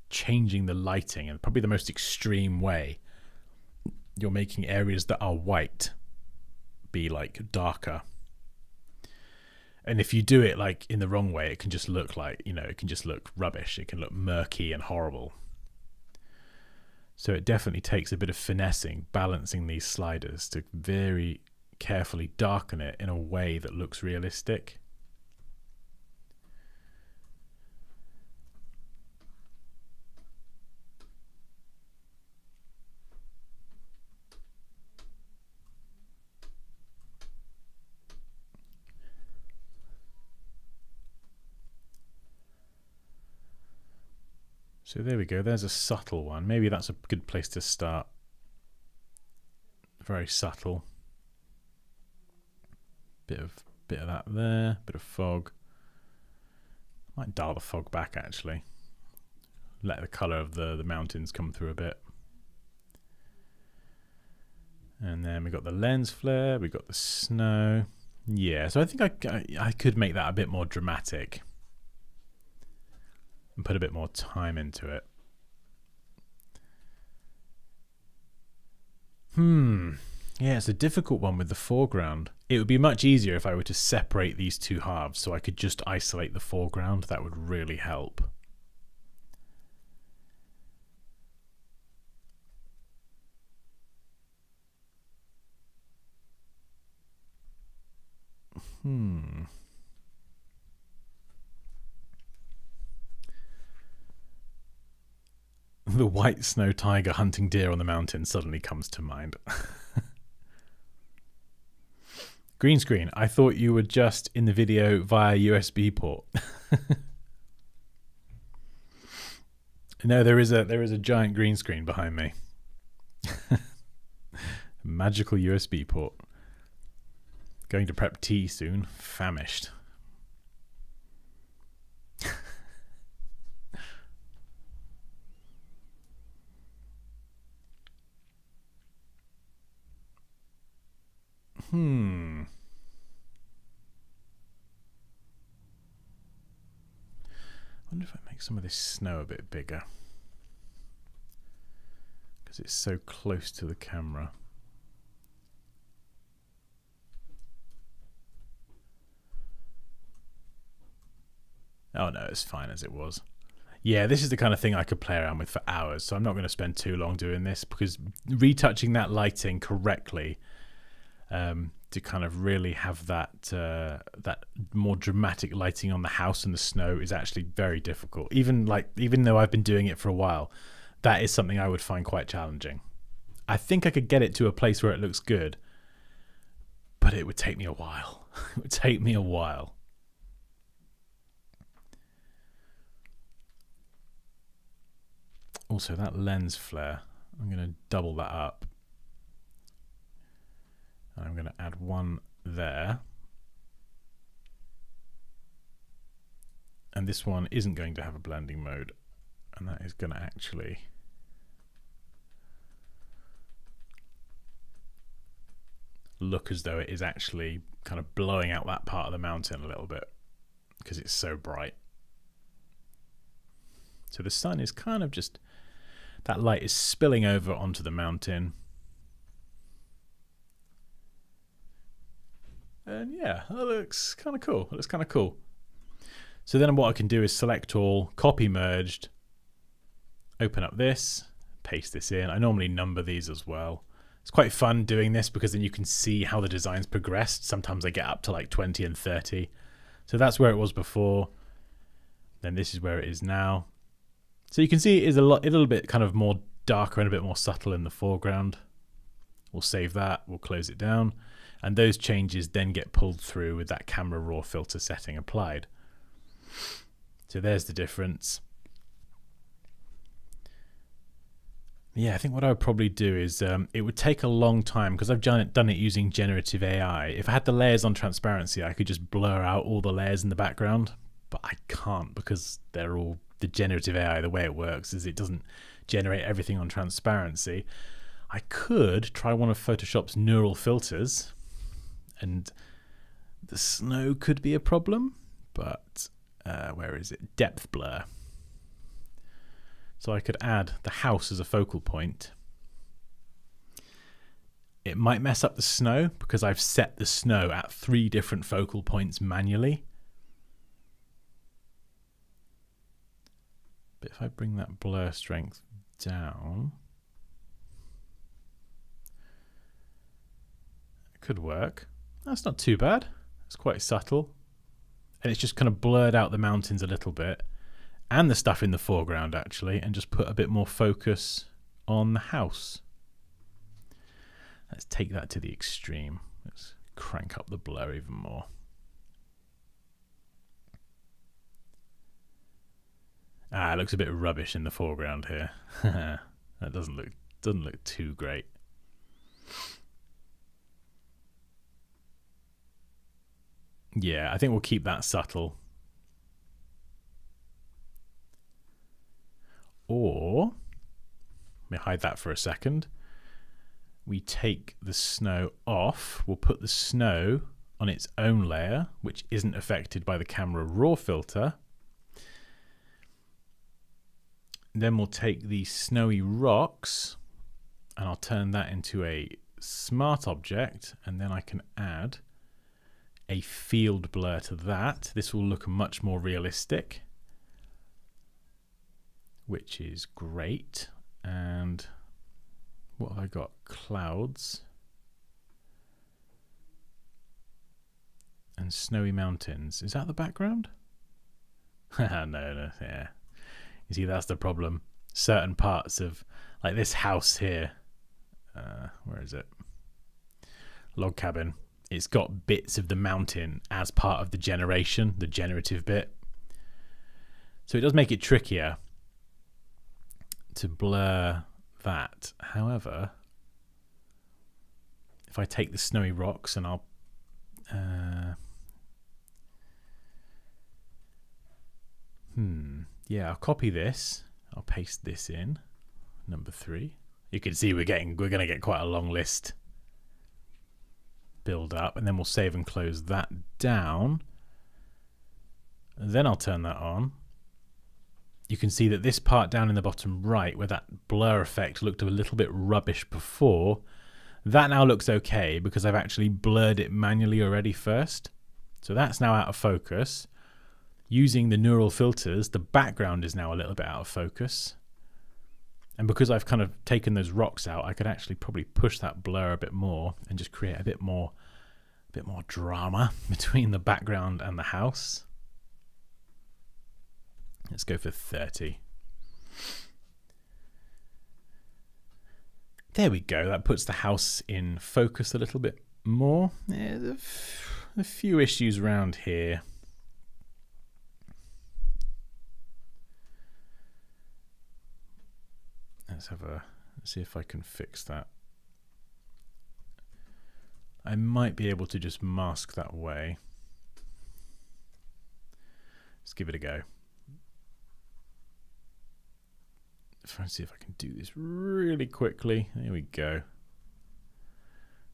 changing the lighting in probably the most extreme way. You're making areas that are white be like darker. And if you do it like in the wrong way, it can just look like, it can just look rubbish. It can look murky and horrible. So it definitely takes a bit of finessing, balancing these sliders to very carefully darken it in a way that looks realistic. So there we go, there's a subtle one. Maybe that's a good place to start. Very subtle. Bit of that there, bit of fog. Might dial the fog back actually. Let the colour of the mountains come through a bit. And then we got the lens flare, we got the snow. Yeah, so I think I could make that a bit more dramatic. And put a bit more time into it. Yeah, it's a difficult one with the foreground. It would be much easier if I were to separate these two halves so I could just isolate the foreground. That would really help. The white snow tiger hunting deer on the mountain suddenly comes to mind. Green screen. I thought you were just in the video via USB port. No, there is a giant green screen behind me. Magical USB port. Going to prep tea soon. Famished. I wonder if I make some of this snow a bit bigger, because it's so close to the camera. Oh no, it's fine as it was. Yeah, this is the kind of thing I could play around with for hours, so I'm not going to spend too long doing this, because retouching that lighting correctly to kind of really have that that more dramatic lighting on the house and the snow is actually very difficult. Even though I've been doing it for a while, that is something I would find quite challenging. I think I could get it to a place where it looks good, but it would take me a while. It would take me a while. Also, that lens flare, I'm going to double that up. And I'm going to add one there. And this one isn't going to have a blending mode. And that is going to actually look as though it is actually kind of blowing out that part of the mountain a little bit, because it's so bright. So the sun is kind of just, that light is spilling over onto the mountain. And yeah, that looks kind of cool. It looks kind of cool. So then what I can do is select all, copy merged, open up this, paste this in. I normally number these as well. It's quite fun doing this because then you can see how the design's progressed. Sometimes I get up to like 20 and 30. So that's where it was before. Then this is where it is now. So you can see it is a little bit kind of more darker and a bit more subtle in the foreground. We'll save that. We'll close it down. And those changes then get pulled through with that camera raw filter setting applied. So there's the difference. Yeah, I think what I would probably do is it would take a long time because I've done it using generative AI. If I had the layers on transparency, I could just blur out all the layers in the background, but I can't because they're all the generative AI. The way it works is it doesn't generate everything on transparency. I could try one of Photoshop's neural filters, and the snow could be a problem, but where is it? Depth blur. So I could add the house as a focal point. It might mess up the snow because I've set the snow at 3 different focal points manually. But if I bring that blur strength down, it could work. That's not too bad. It's quite subtle. And it's just kind of blurred out the mountains a little bit and the stuff in the foreground actually, and just put a bit more focus on the house. Let's take that to the extreme. Let's crank up the blur even more. It looks a bit rubbish in the foreground here. That doesn't look too great. Yeah, I think we'll keep that subtle. Or, let me hide that for a second. We take the snow off. We'll put the snow on its own layer, which isn't affected by the camera raw filter. Then we'll take the snowy rocks and I'll turn that into a smart object, and then I can add a field blur to that. This will look much more realistic, which is great. And what have I got? Clouds. and snowy mountains. Is that the background? No, yeah. You see, that's the problem. Certain parts of, like this house here, where is it? Log cabin. It's got bits of the mountain as part of the generation, the generative bit. So it does make it trickier to blur that. However, if I take the snowy rocks and I'll yeah, I'll copy this. I'll paste this in. Number 3. You can see we're going to get quite a long list build up, and then we'll save and close that down. And then I'll turn that on. You can see that this part down in the bottom right, where that blur effect looked a little bit rubbish before, that now looks okay because I've actually blurred it manually already first. So that's now out of focus. Using the neural filters, the background is now a little bit out of focus. And because I've kind of taken those rocks out, I could actually probably push that blur a bit more and just create a bit more drama between the background and the house. Let's go for 30. There we go. That puts the house in focus a little bit more. Yeah, there's a few issues around here. Let's see if I can fix that. I might be able to just mask that way. Let's give it a go. Try and see if I can do this really quickly. There we go.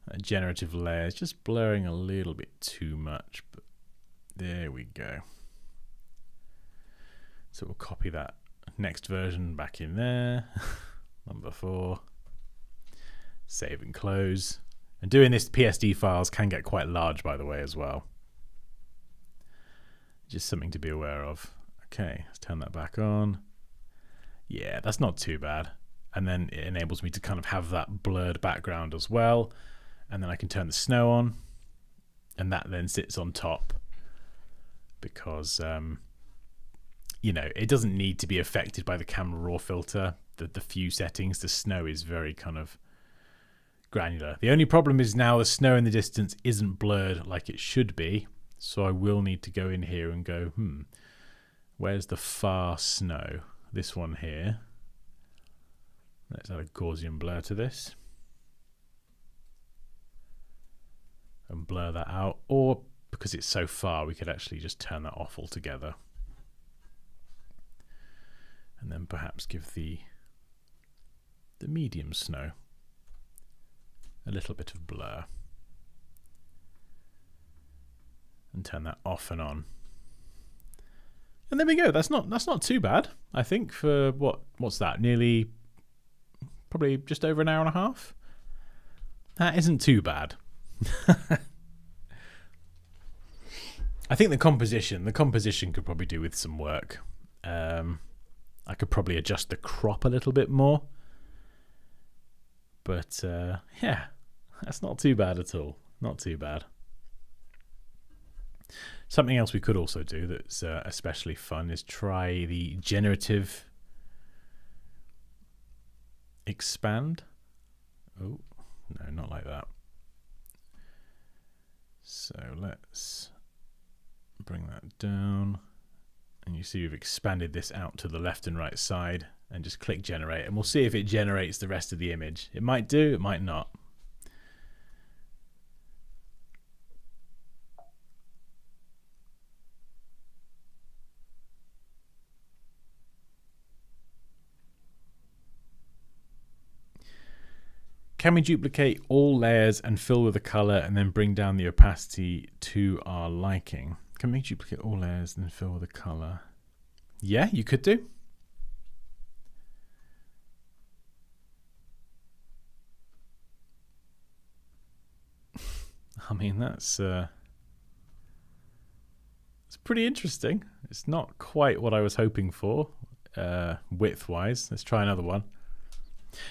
That generative layer is just blurring a little bit too much, but there we go. So we'll copy that next version back in there. Number 4. Save and close. And doing this, PSD files can get quite large, by the way, as well. Just something to be aware of. Okay, let's turn that back on. Yeah, that's not too bad. And then it enables me to kind of have that blurred background as well. And then I can turn the snow on. And that then sits on top. Because, you know, it doesn't need to be affected by the camera raw filter. The few settings, the snow is very kind of granular. The only problem is now the snow in the distance isn't blurred like it should be. So I will need to go in here and go, where's the far snow? This one here. Let's add a Gaussian blur to this. And blur that out. Or because it's so far, we could actually just turn that off altogether. And then perhaps give the medium snow a little bit of blur. And turn that off and on. And there we go. That's not too bad, I think, for what's that? Nearly, probably just over an hour and a half. That isn't too bad. I think the composition could probably do with some work. I could probably adjust the crop a little bit more. But yeah, that's not too bad at all. Not too bad. Something else we could also do that's especially fun is try the generative expand. Oh, no, not like that. So let's bring that down. And you see we've expanded this out to the left and right side, and just click generate, and we'll see if it generates the rest of the image. It might do, it might not. Can we duplicate all layers and fill with a color and then bring down the opacity to our liking? Can we duplicate all layers and then fill with a color? Yeah, you could do. I mean, that's it's pretty interesting. It's not quite what I was hoping for, width-wise. Let's try another one.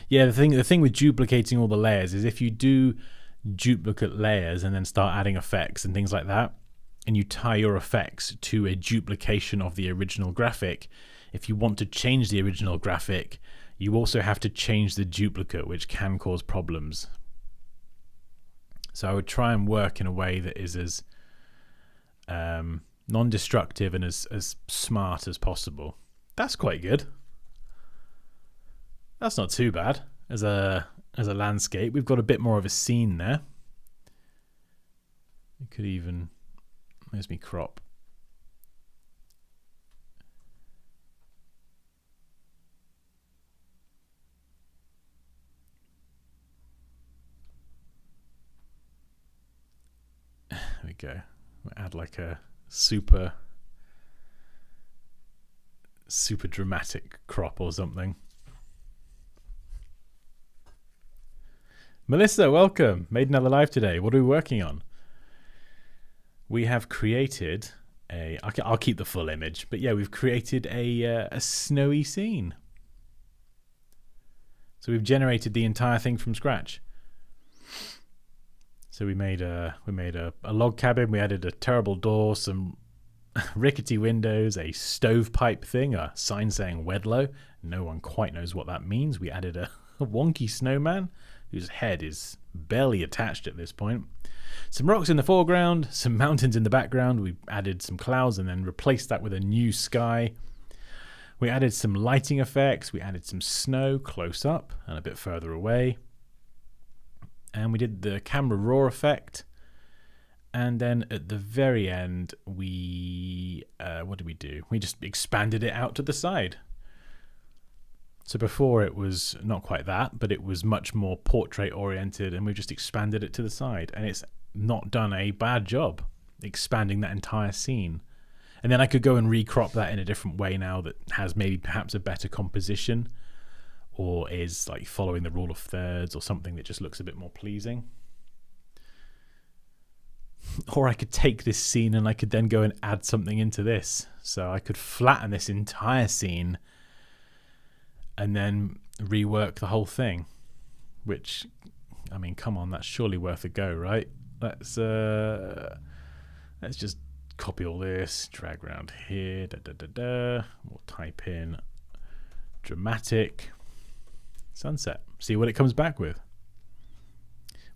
Yeah, the thing with duplicating all the layers is if you do duplicate layers and then start adding effects and things like that, and you tie your effects to a duplication of the original graphic, if you want to change the original graphic, you also have to change the duplicate, which can cause problems. So I would try and work in a way that is as non-destructive and as smart as possible. That's quite good. That's not too bad as a landscape. We've got a bit more of a scene there. You could even, there's me crop. There we go. We'll add like a super dramatic crop or something. Melissa, welcome. Made another live today. What are we working on? We have created a, I'll keep the full image, but yeah, we've created a snowy scene. So we've generated the entire thing from scratch. So we made a log cabin. We added a terrible door, some rickety windows, a stovepipe thing, a sign saying Wedlow. No one quite knows what that means. We added a wonky snowman whose head is barely attached at this point. Some rocks in the foreground, some mountains in the background. We added some clouds and then replaced that with a new sky. We added some lighting effects. We added some snow close up and a bit further away. And we did the camera raw effect. And then at the very end, we, what did we do? We just expanded it out to the side. So before it was not quite that, but it was much more portrait oriented, and we just expanded it to the side. And it's not done a bad job expanding that entire scene. And then I could go and recrop that in a different way now that has maybe perhaps a better composition, or is like following the rule of thirds or something that just looks a bit more pleasing. Or I could take this scene and I could then go and add something into this. So I could flatten this entire scene and then rework the whole thing, which, I mean, come on, that's surely worth a go, right? Let's just copy all this, drag around here, we'll type in dramatic sunset, see what it comes back with.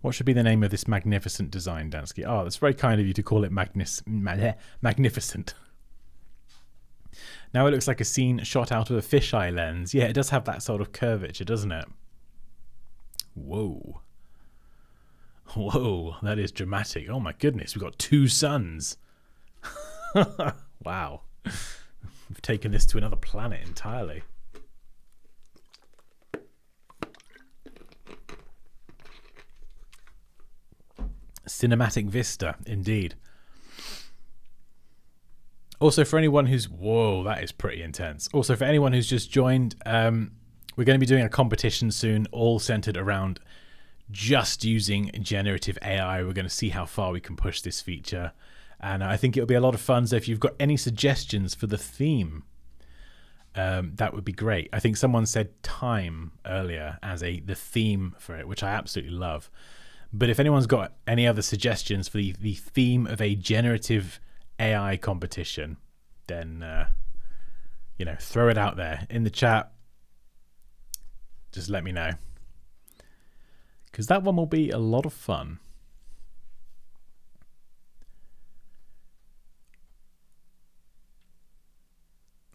What should be the name of this magnificent design, Dansky? Oh, that's very kind of you to call it magnificent. Now it looks like a scene shot out of a fisheye lens. Yeah, it does have that sort of curvature, doesn't it? Whoa. Whoa, that is dramatic. Oh my goodness, we've got two suns. Wow. We've taken this to another planet entirely. Cinematic vista, indeed. Also, for anyone who's... Whoa, that is pretty intense. Also, for anyone who's just joined, we're going to be doing a competition soon, all centered around just using generative AI. We're going to see how far we can push this feature. And I think it'll be a lot of fun. So if you've got any suggestions for the theme, that would be great. I think someone said time earlier as the theme for it, which I absolutely love. But if anyone's got any other suggestions for the theme of a generative AI competition, then throw it out there in the chat. Just let me know, because that one will be a lot of fun.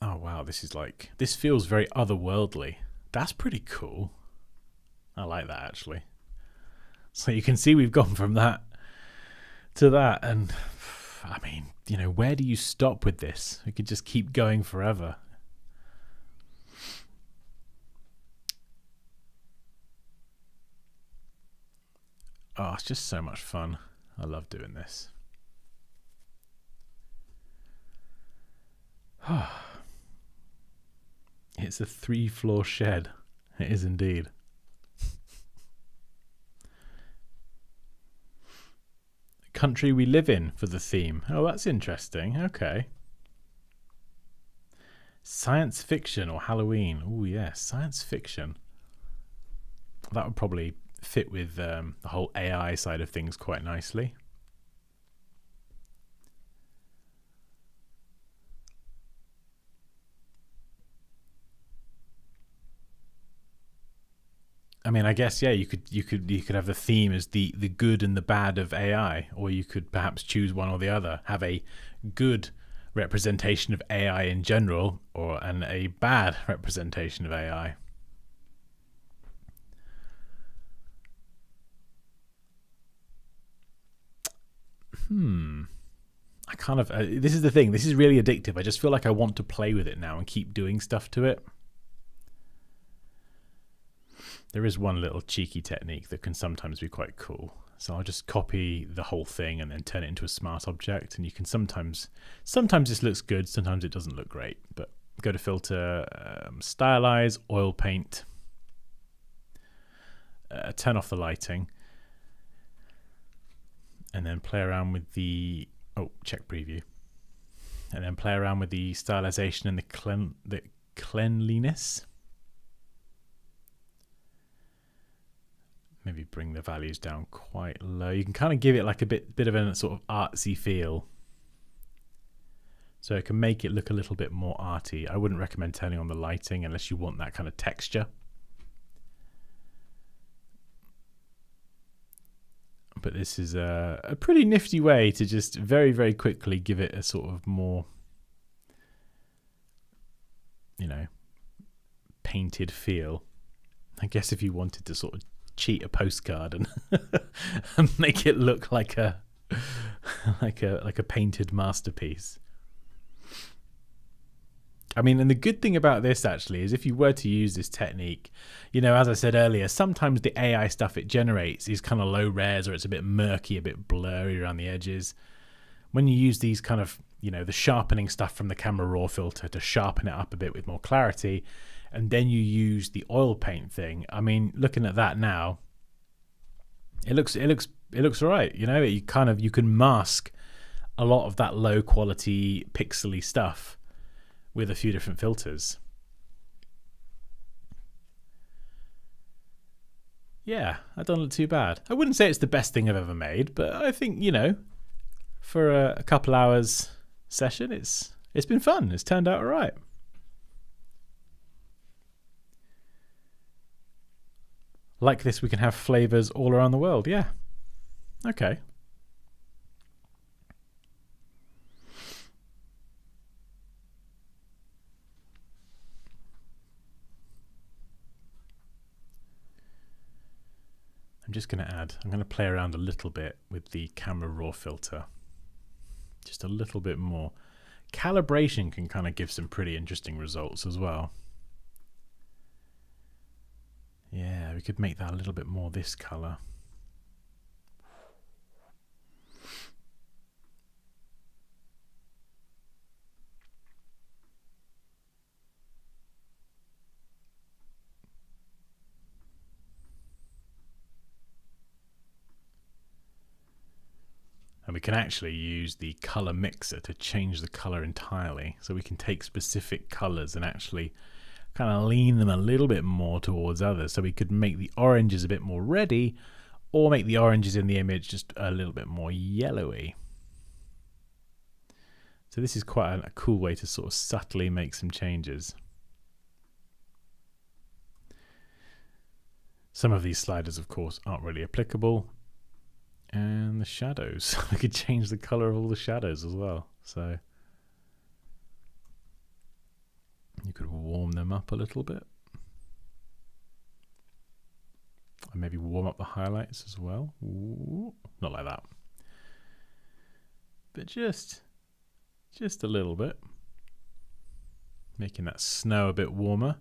Oh wow, this feels very otherworldly. That's pretty cool. I like that, actually. So you can see we've gone from that to that, and I mean, where do you stop with this? We could just keep going forever. Oh, it's just so much fun. I love doing this. It's a 3-floor shed. It is indeed. Country we live in for the theme. Oh, that's interesting. Okay. Science fiction or Halloween. Oh, yeah, science fiction. That would probably fit with the whole AI side of things quite nicely. I mean, I guess, yeah, you could have the theme as the good and the bad of AI, or you could perhaps choose one or the other. Have a good representation of AI in general, and a bad representation of AI. I kind of this is the thing. This is really addictive. I just feel like I want to play with it now and keep doing stuff to it. There is one little cheeky technique that can sometimes be quite cool. So I'll just copy the whole thing and then turn it into a smart object. And you can sometimes this looks good, sometimes it doesn't look great. But go to filter, stylize, oil paint, turn off the lighting, and then play around with the check preview, and then play around with the stylization and the cleanliness. Maybe bring the values down quite low. You can kind of give it like a bit of a sort of artsy feel, so it can make it look a little bit more arty. I wouldn't recommend turning on the lighting unless you want that kind of texture. But this is a pretty nifty way to just very, very quickly give it a sort of more, painted feel. I guess if you wanted to sort of cheat a postcard and and make it look like a painted masterpiece. I mean, and the good thing about this actually is if you were to use this technique, as I said earlier, sometimes the AI stuff it generates is kind of low res, or it's a bit murky, a bit blurry around the edges. When you use these kind of, the sharpening stuff from the camera raw filter to sharpen it up a bit with more clarity, and then you use the oil paint thing. I mean, looking at that now, it looks all right. You can mask a lot of that low quality pixely stuff with a few different filters. Yeah, that doesn't look too bad. I wouldn't say it's the best thing I've ever made, but I think, for a couple hours session, it's been fun. It's turned out all right. Like this, we can have flavors all around the world. Yeah. Okay. I'm going to play around a little bit with the camera raw filter. Just a little bit more. Calibration can kind of give some pretty interesting results as well. Yeah, we could make that a little bit more this color. And we can actually use the color mixer to change the color entirely. So we can take specific colors and actually kind of lean them a little bit more towards others. So we could make the oranges a bit more reddy, or make the oranges in the image just a little bit more yellowy. So this is quite a cool way to sort of subtly make some changes. Some of these sliders, of course, aren't really applicable. And the shadows, I could change the color of all the shadows as well. So you could warm them up a little bit. And maybe warm up the highlights as well. Ooh, not like that. But just a little bit. Making that snow a bit warmer.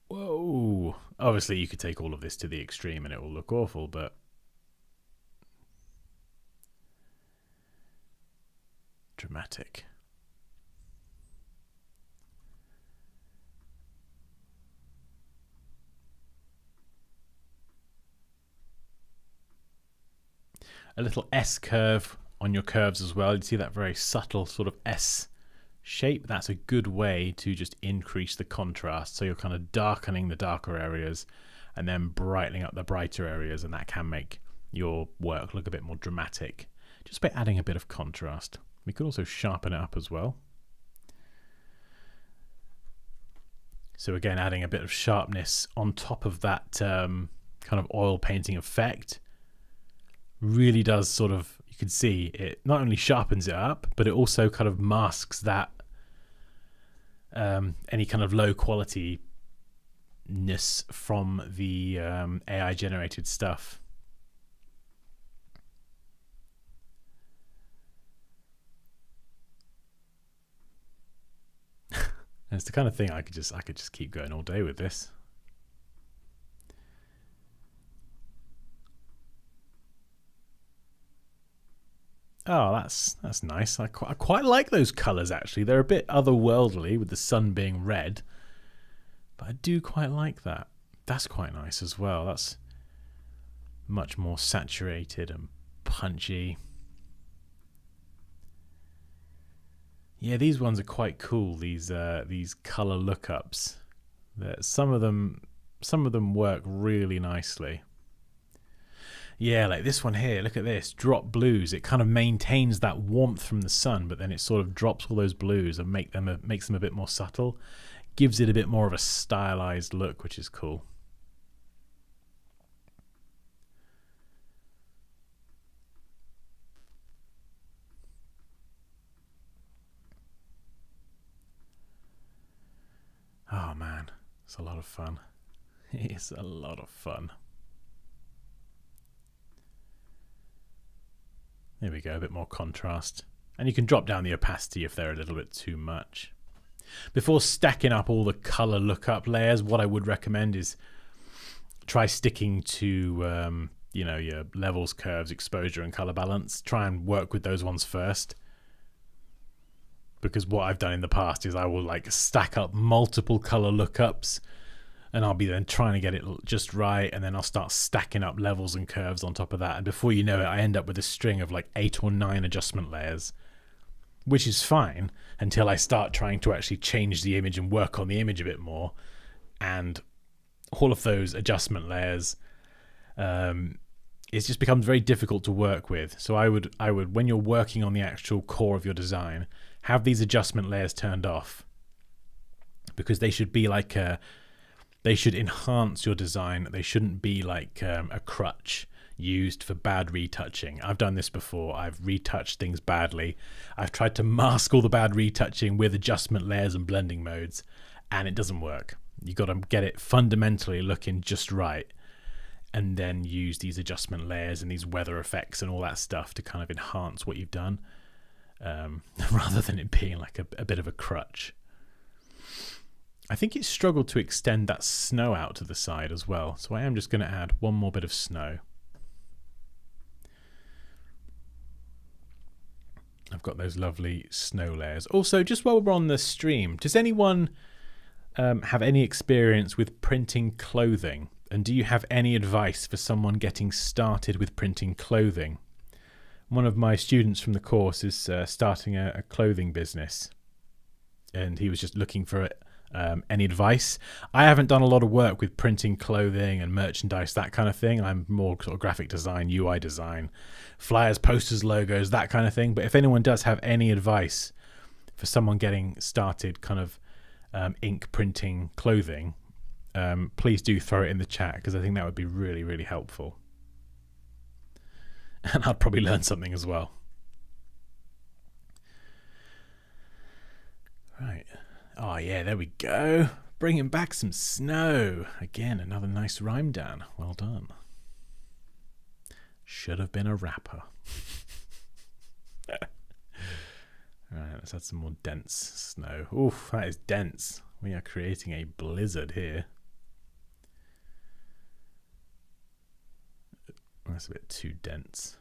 Whoa. Obviously you could take all of this to the extreme and it will look awful, but dramatic. A little S curve on your curves as well. You see that very subtle sort of S shape. That's a good way to just increase the contrast. So you're kind of darkening the darker areas and then brightening up the brighter areas, and that can make your work look a bit more dramatic just by adding a bit of contrast. We could also sharpen it up as well. So again, adding a bit of sharpness on top of that kind of oil painting effect really does sort of, you can see it not only sharpens it up, but it also kind of masks that any kind of low qualityness from the AI generated stuff. And it's the kind of thing I could just keep going all day with this. Oh, that's nice. I quite like those colors actually. They're a bit otherworldly with the sun being red, but I do quite like that. That's quite nice as well. That's much more saturated and punchy. Yeah, these ones are quite cool. These color lookups. Some of them work really nicely. Yeah, like this one here. Look at this. Drop blues. It kind of maintains that warmth from the sun, but then it sort of drops all those blues and makes them a bit more subtle. Gives it a bit more of a stylized look, which is cool. Oh man, it's a lot of fun. It's a lot of fun. There we go, a bit more contrast. And you can drop down the opacity if they're a little bit too much. Before stacking up all the color lookup layers, what I would recommend is try sticking to your levels, curves, exposure, and color balance. Try and work with those ones first. Because what I've done in the past is I will like stack up multiple color lookups, and I'll be then trying to get it just right, and then I'll start stacking up levels and curves on top of that, and before you know it, I end up with a string of like 8 or 9 adjustment layers, which is fine until I start trying to actually change the image and work on the image a bit more, and all of those adjustment layers, it just becomes very difficult to work with. So I would when you're working on the actual core of your design, have these adjustment layers turned off, because they should be like they should enhance your design. They shouldn't be like a crutch used for bad retouching. I've done this before. I've retouched things badly. I've tried to mask all the bad retouching with adjustment layers and blending modes, and it doesn't work. You got to get it fundamentally looking just right, and then use these adjustment layers and these weather effects and all that stuff to kind of enhance what you've done, rather than it being like a bit of a crutch. I think it struggled to extend that snow out to the side as well, so I am just going to add one more bit of snow. I've got those lovely snow layers. Also, just while we're on the stream, does anyone have any experience with printing clothing? And do you have any advice for someone getting started with printing clothing? One of my students from the course is starting a clothing business, and he was just looking for any advice. I haven't done a lot of work with printing clothing and merchandise, that kind of thing. I'm more sort of graphic design, UI design, flyers, posters, logos, that kind of thing. But if anyone does have any advice for someone getting started kind of ink printing clothing, please do throw it in the chat, because I think that would be really, really helpful. And I'd probably learn something as well. Right. Oh, yeah, there we go. Bringing back some snow. Again, another nice rhyme, Dan. Well done. Should have been a rapper. Right, let's add some more dense snow. Oof, that is dense. We are creating a blizzard here. That's a bit too dense.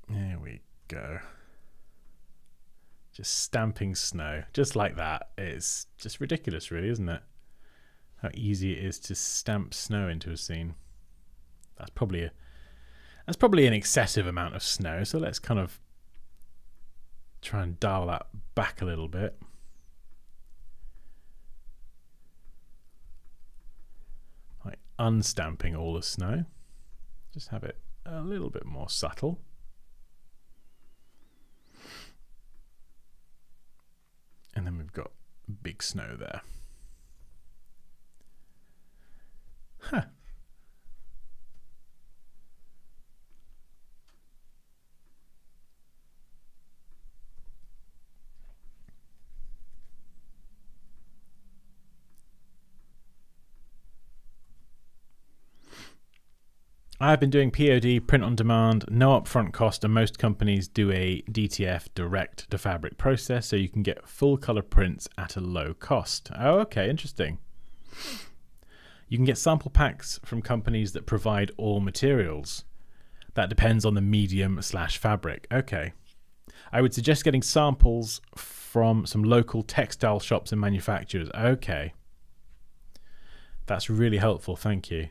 There we go. Just stamping snow, just like that. It's just ridiculous, really, isn't it? How easy it is to stamp snow into a scene. That's probably an excessive amount of snow, so let's kind of try and dial that back a little bit. unstamping all the snow. Just have it a little bit more subtle. And then we've got big snow there. Huh. I've been doing POD, print on demand, no upfront cost, and most companies do a DTF, direct to fabric process, so you can get full color prints at a low cost. Oh, okay, interesting. You can get sample packs from companies that provide all materials. That depends on the medium/fabric. Okay. I would suggest getting samples from some local textile shops and manufacturers. Okay. That's really helpful, thank you.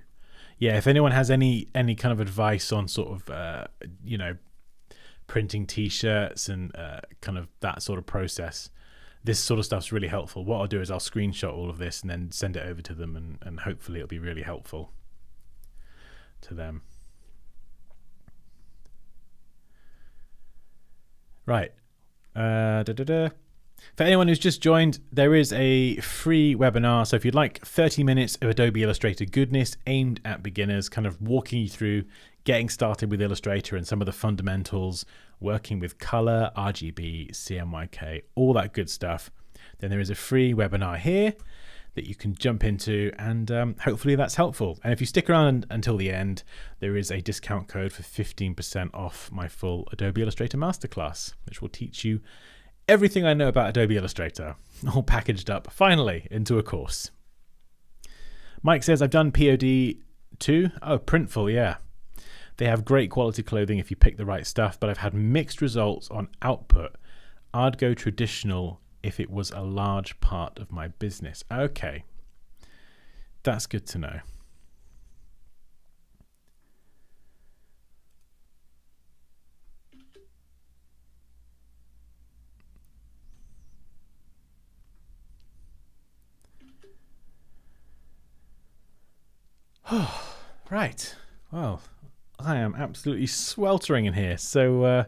Yeah, if anyone has any kind of advice on sort of, printing T-shirts and kind of that sort of process, this sort of stuff's really helpful. What I'll do is I'll screenshot all of this and then send it over to them, and hopefully it'll be really helpful to them. Right. For anyone who's just joined, there is a free webinar. So if you'd like 30 minutes of Adobe Illustrator goodness aimed at beginners, kind of walking you through getting started with Illustrator and some of the fundamentals, working with color, RGB, CMYK, all that good stuff, then there is a free webinar here that you can jump into, and hopefully that's helpful. And if you stick around until the end, there is a discount code for 15% off my full Adobe Illustrator Masterclass, which will teach you everything I know about Adobe Illustrator, all packaged up, finally, into a course. Mike says, I've done POD too. Oh, Printful, yeah. They have great quality clothing if you pick the right stuff, but I've had mixed results on output. I'd go traditional if it was a large part of my business. Okay, that's good to know. Right. Well, I am absolutely sweltering in here. So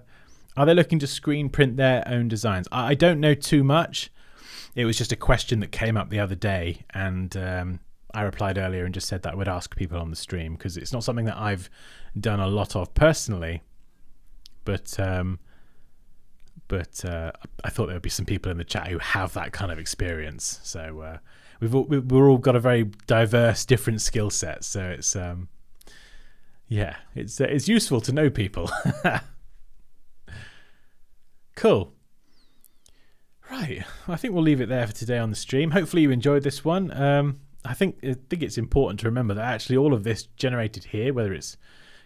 are they looking to screen print their own designs? I don't know too much. It was just a question that came up the other day, and I replied earlier and just said that I would ask people on the stream, because it's not something that I've done a lot of personally. But I thought there would be some people in the chat who have that kind of experience. So we've all got a very diverse, different skill set. So it's it's useful to know people. Cool. Right. I think we'll leave it there for today on the stream. Hopefully you enjoyed this one. I think it's important to remember that actually all of this generated here, whether it's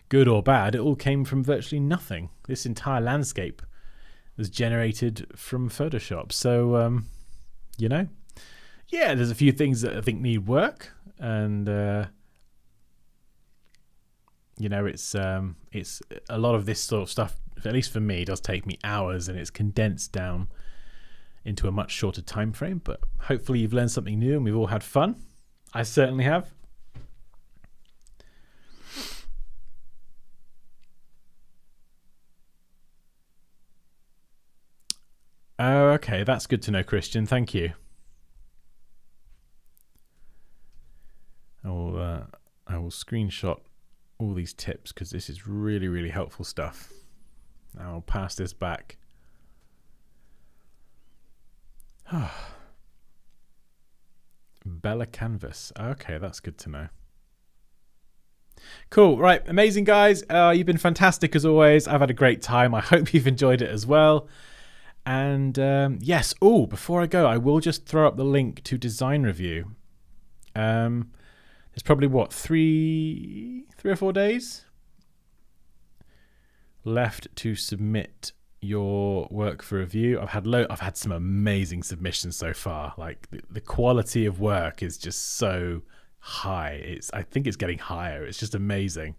good or bad, it all came from virtually nothing. This entire landscape was generated from Photoshop. So, yeah, there's a few things that I think need work, and it's a lot of this sort of stuff, at least for me, does take me hours, and it's condensed down into a much shorter time frame. But hopefully you've learned something new and we've all had fun. I certainly have. Oh, okay, that's good to know, Christian. Thank you. I will screenshot all these tips, because this is really, really helpful stuff. I'll pass this back. Bella Canvas. Okay, that's good to know. Cool. Right. Amazing, guys. You've been fantastic as always. I've had a great time. I hope you've enjoyed it as well. And yes. Oh, before I go, I will just throw up the link to Design Review. There's probably three or 4 days left to submit your work for review. I've had some amazing submissions so far. Like the quality of work is just so high. I think it's getting higher. It's just amazing.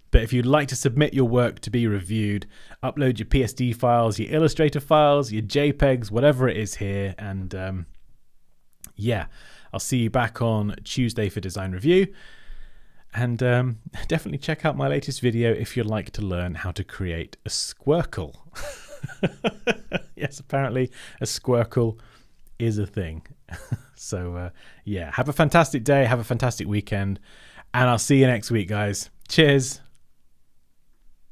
But if you'd like to submit your work to be reviewed, upload your PSD files, your Illustrator files, your JPEGs, whatever it is here, and yeah, I'll see you back on Tuesday for Design Review. And definitely check out my latest video if you'd like to learn how to create a squircle. Yes, apparently a squircle is a thing. So yeah, have a fantastic day, have a fantastic weekend, and I'll see you next week, guys. Cheers.